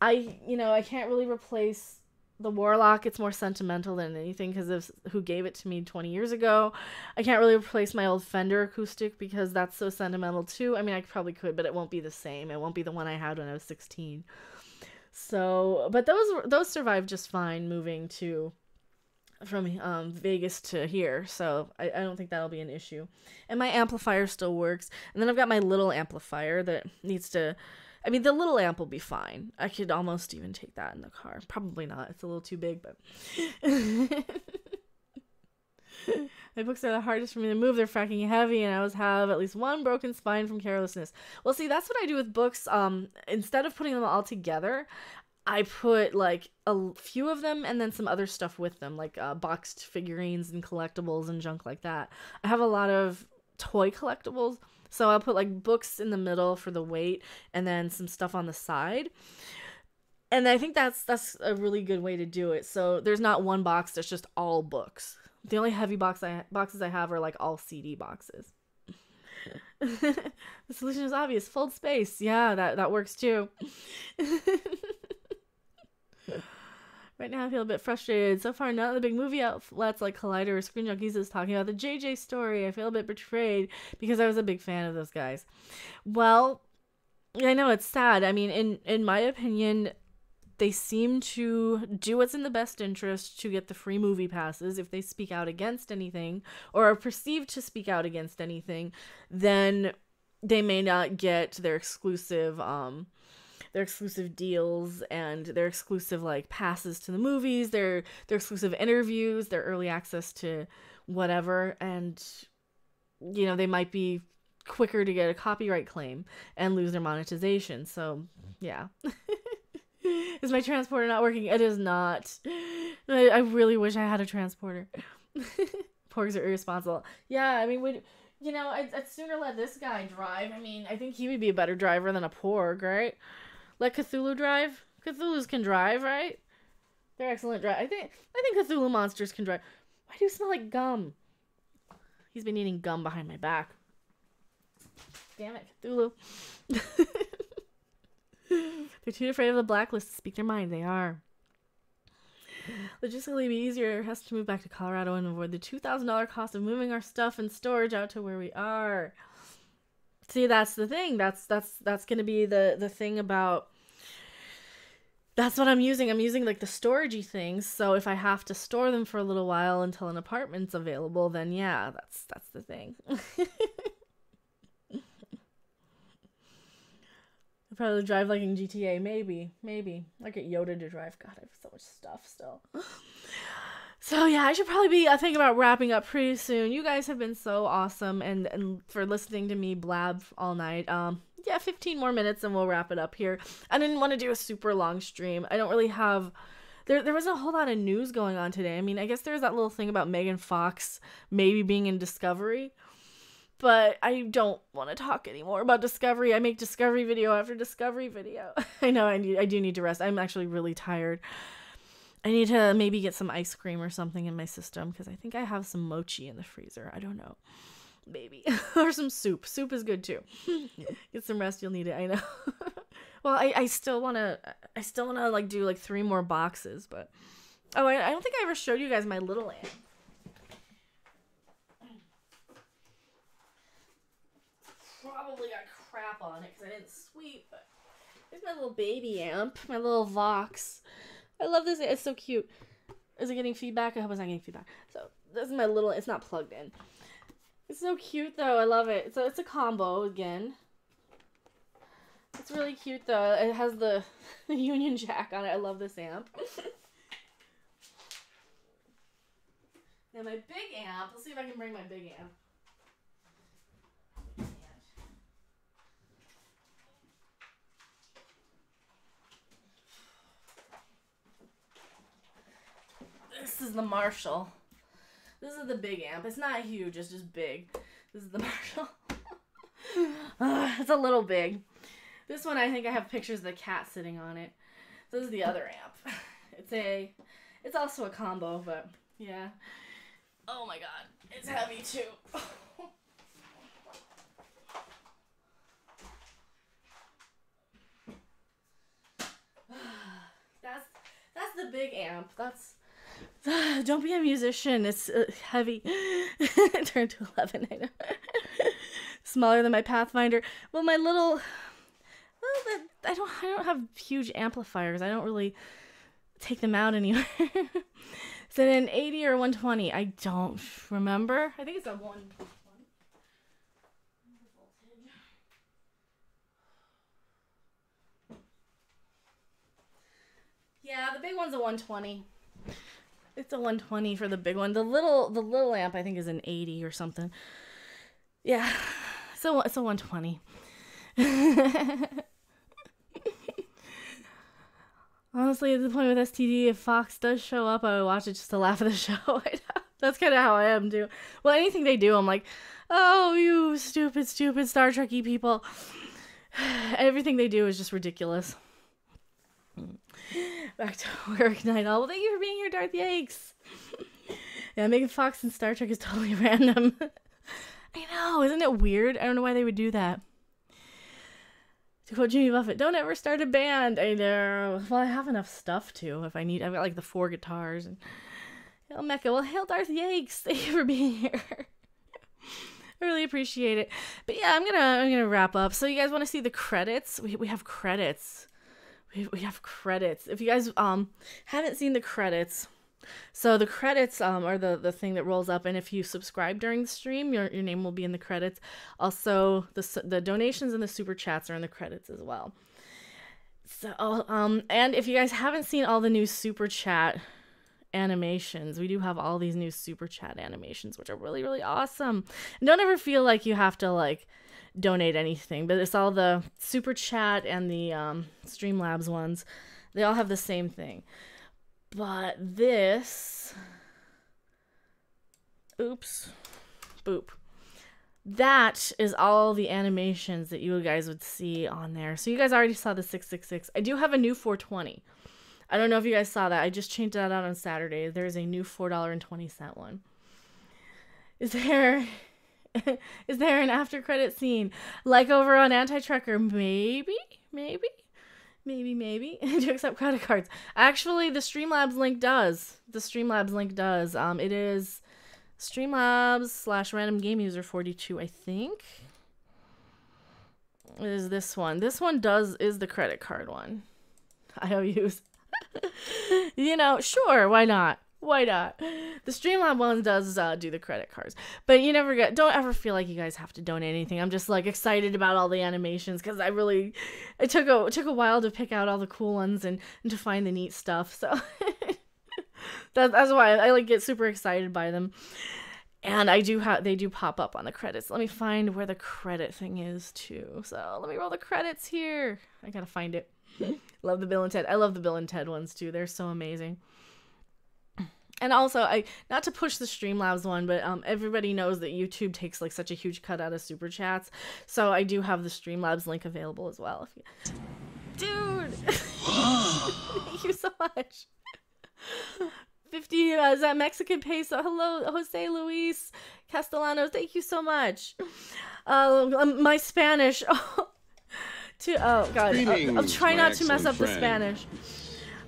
Speaker 1: I can't really replace the Warlock. It's more sentimental than anything because of who gave it to me 20 years ago. I can't really replace my old Fender acoustic because that's so sentimental too. I mean, I probably could, but it won't be the same. It won't be the one I had when I was 16. So, but those survived just fine moving from Vegas to here, so I don't think that'll be an issue. And my amplifier still works. And then I've got my little amplifier that needs to... I mean, the little amp will be fine. I could almost even take that in the car. Probably not. It's a little too big, but... My books are the hardest for me to move. They're fracking heavy, and I always have at least 1 broken spine from carelessness. Well, see, that's what I do with books. Instead of putting them all together, I put like a few of them and then some other stuff with them, like boxed figurines and collectibles and junk like that. I have a lot of toy collectibles, so I'll put like books in the middle for the weight and then some stuff on the side. And I think that's a really good way to do it. So there's not one box that's just all books. The only heavy boxes I have are like all CD boxes. The solution is obvious. Fold space. Yeah, that works too. Right now I feel a bit frustrated. So far, none of the big movie outlets like Collider or Screen Junkies is talking about the JJ story. I feel a bit betrayed because I was a big fan of those guys. Well, I know it's sad. I mean, in my opinion, they seem to do what's in the best interest to get the free movie passes. If they speak out against anything or are perceived to speak out against anything, then they may not get their exclusive deals and their exclusive like passes to the movies, their exclusive interviews, their early access to whatever, and they might be quicker to get a copyright claim and lose their monetization. So yeah. Is my transporter not working? It is not. I really wish I had a transporter. Porgs are irresponsible. Yeah, I mean, I'd sooner let this guy drive. I mean, I think he would be a better driver than a porg, right? Let Cthulhu drive. Cthulhus can drive, right? They're excellent drive. I think Cthulhu monsters can drive. Why do you smell like gum? He's been eating gum behind my back. Damn it, Cthulhu. They're too afraid of the blacklist to speak their mind. They are. Logistically, it'd be easier for us to move back to Colorado and avoid the $2,000 cost of moving our stuff and storage out to where we are. See, that's the thing. That's going to be the thing about... That's what I'm using. I'm using like the storagey things. So if I have to store them for a little while until an apartment's available, then yeah, that's the thing. I'll probably drive like in GTA. Maybe. I get Yoda to drive. God, I have so much stuff still. So yeah, I should probably be thinking about wrapping up pretty soon. You guys have been so awesome and for listening to me blab all night. Yeah, 15 more minutes and we'll wrap it up here. I didn't want to do a super long stream. I don't really have There wasn't a whole lot of news going on today. I mean, I guess there's that little thing about Megan Fox maybe being in Discovery. But I don't want to talk anymore about Discovery. I make Discovery video after Discovery video. I know I do need to rest. I'm actually really tired. I need to maybe get some ice cream or something in my system because I think I have some mochi in the freezer. I don't know. Maybe. Or some soup. Soup is good too. Get some rest. You'll need it. I know. Well, I still want to like do like 3 more boxes, but oh, I don't think I ever showed you guys my little amp. Probably got crap on it because I didn't sweep, but here's my little baby amp, my little Vox. I love this. It's so cute. Is it getting feedback? I hope it's not getting feedback. So this is my little, it's not plugged in. It's so cute though. I love it. So it's a combo again. It's really cute though. It has the Union Jack on it. I love this amp. Now my big amp, let's see if I can bring my big amp. This is the Marshall. This is the big amp. It's not huge, it's just big. This is the Marshall. It's a little big. This one, I think I have pictures of the cat sitting on it. This is the other amp. It's also a combo, but yeah. Oh my god, it's heavy too. That's the big amp. Don't be a musician. It's heavy. It turned to 11. I know. Smaller than my Pathfinder. Well, my little. Well, I don't have huge amplifiers. I don't really take them out anywhere. Is it an 80 or 120? I don't remember. I think it's a 120. Yeah, the big one's a 120. It's a 120 for the big one. The little amp I think is an 80 or something. Yeah, so it's a 120. Honestly, at the point with STD, if Fox does show up, I would watch it just to laugh at the show. That's kind of how I am too. Well, anything they do, I'm like, oh, you stupid Star Trek-y people. Everything they do is just ridiculous. Back to work night all. Well, thank you for being here, Darth Yakes. Yeah, Megan Fox and Star Trek is totally random. I know, isn't it weird? I don't know why they would do that. To quote Jimmy Buffett, don't ever start a band. I know. Well, I have enough stuff to if I need. I've got like the 4 guitars. And hail Mecca. Well, hail Darth Yakes. Thank you for being here. I really appreciate it. But yeah, I'm gonna wrap up. So you guys want to see the credits? We have credits. We have credits. If you guys haven't seen the credits, so the credits are the thing that rolls up, and if you subscribe during the stream, your name will be in the credits. Also, the donations and the super chats are in the credits as well. So and if you guys haven't seen all the new super chat animations, we do have all these new super chat animations, which are really, really awesome. And don't ever feel like you have to like donate anything, but it's all the super chat and the Streamlabs ones. They all have the same thing. But this, oops, boop. That is all the animations that you guys would see on there. So you guys already saw the 666. I do have a new 420. I don't know if you guys saw that. I just changed that out on Saturday. There's a new $4.20 one. Is there an after credit scene like over on Anti-Trekker? Maybe. To accept credit cards. Actually, the Streamlabs link does. It is Streamlabs/random game user 42, I think. It is this one. This one is the credit card one. IOUs. You know, sure, why not? The Streamlab one does do the credit cards, but don't ever feel like you guys have to donate anything. I'm just like excited about all the animations because it took a while to pick out all the cool ones and to find the neat stuff. So that's why I like get super excited by them. And they do pop up on the credits. Let me find where the credit thing is too. So let me roll the credits here. I gotta find it. Love the Bill and Ted. I love the Bill and Ted ones too. They're so amazing. And also, not to push the Streamlabs one, but everybody knows that YouTube takes like such a huge cut out of super chats. So I do have the Streamlabs link available as well. Dude, thank you so much. 50 is that Mexican peso. Hello, Jose Luis Castellanos. Thank you so much. My Spanish. Oh God, I'll try not to mess up the Spanish.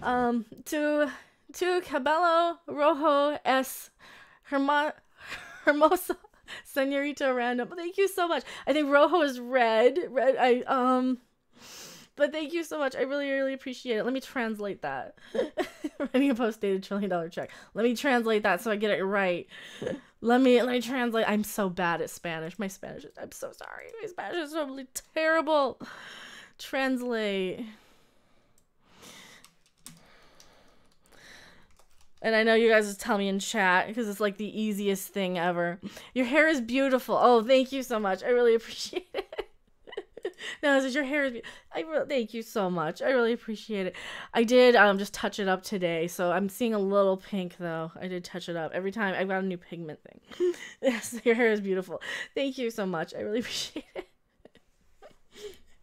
Speaker 1: To Cabello Rojo S Hermosa Senorita Random. Thank you so much. I think Rojo is red. But thank you so much. I really, really appreciate it. Let me translate that. Writing a post-dated $1 trillion check. Let me translate that so I get it right. Let me translate. I'm so bad at Spanish. I'm so sorry. My Spanish is totally terrible. Translate. And I know you guys will tell me in chat because it's like the easiest thing ever. Your hair is beautiful. Oh, thank you so much. I really appreciate it. No, this is your hair. Thank you so much. I really appreciate it. I did just touch it up today, so I'm seeing a little pink though. I did touch it up every time. I've got a new pigment thing. Yes, your hair is beautiful. Thank you so much. I really appreciate it.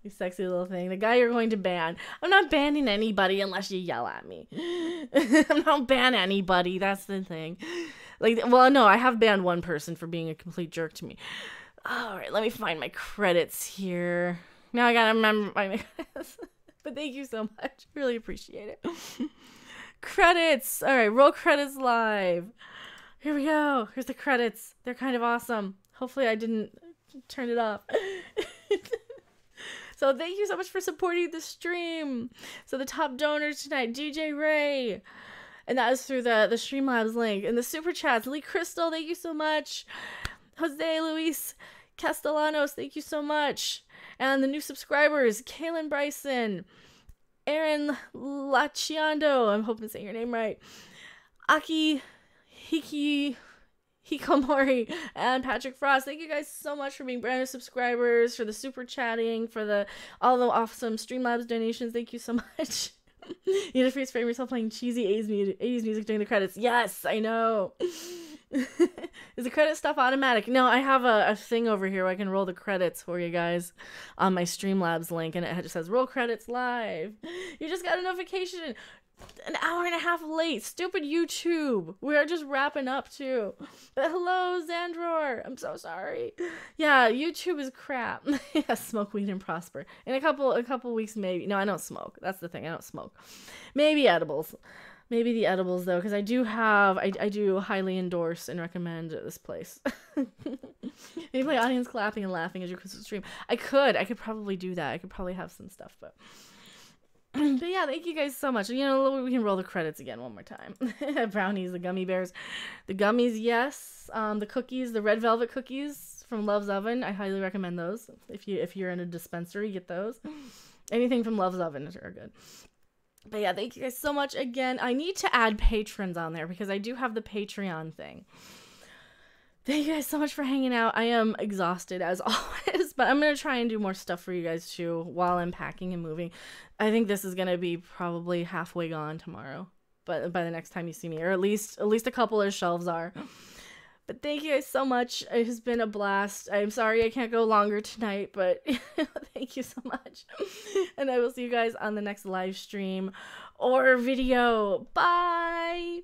Speaker 1: You sexy little thing. The guy you're going to ban. I'm not banning anybody unless you yell at me. I'm not ban anybody. That's the thing. Like, well, no, I have banned one person for being a complete jerk to me. All right, let me find my credits here. Now I gotta remember my credits. But thank you so much. Really appreciate it. Credits. All right, roll credits live. Here we go. Here's the credits. They're kind of awesome. Hopefully I didn't turn it off. So thank you so much for supporting the stream. So the top donors tonight, DJ Ray. And that is through the Streamlabs link. And the super chats, Lee Crystal, thank you so much. Jose Luis Castellanos, thank you so much. And the new subscribers, Kaylin Bryson, Aaron Lachiando, I'm hoping to say your name right, Aki Hikomori, and Patrick Frost. Thank you guys so much for being brand new subscribers, for the super chatting, for all the awesome Streamlabs donations. Thank you so much. You need to freeze frame yourself playing cheesy 80s music during the credits. Yes, I know. Is the credit stuff automatic? No, I have a thing over here where I can roll the credits for you guys on my Streamlabs link, and it just says roll credits live. You just got a notification an hour and a half late. Stupid YouTube. We are just wrapping up too. But hello, Xandror. I'm so sorry. Yeah, YouTube is crap. Yeah, smoke weed and prosper. In a couple weeks maybe. No, I don't smoke. That's the thing. I don't smoke. Maybe edibles. Maybe the edibles though, because I do highly endorse and recommend this place. Maybe my audience clapping and laughing as your Christmas stream. I could probably do that. I could probably have some stuff, but yeah, thank you guys so much. You know, we can roll the credits again one more time. Brownies, the gummy bears, the gummies, yes. The cookies, the red velvet cookies from Love's Oven. I highly recommend those. If you're in a dispensary, get those. Anything from Love's Oven are good. But yeah, thank you guys so much again. I need to add patrons on there because I do have the Patreon thing. Thank you guys so much for hanging out. I am exhausted as always, but I'm going to try and do more stuff for you guys too while I'm packing and moving. I think this is going to be probably halfway gone tomorrow, but by the next time you see me, or at least a couple of shelves are. But thank you guys so much. It has been a blast. I'm sorry I can't go longer tonight, but thank you so much. And I will see you guys on the next live stream or video. Bye!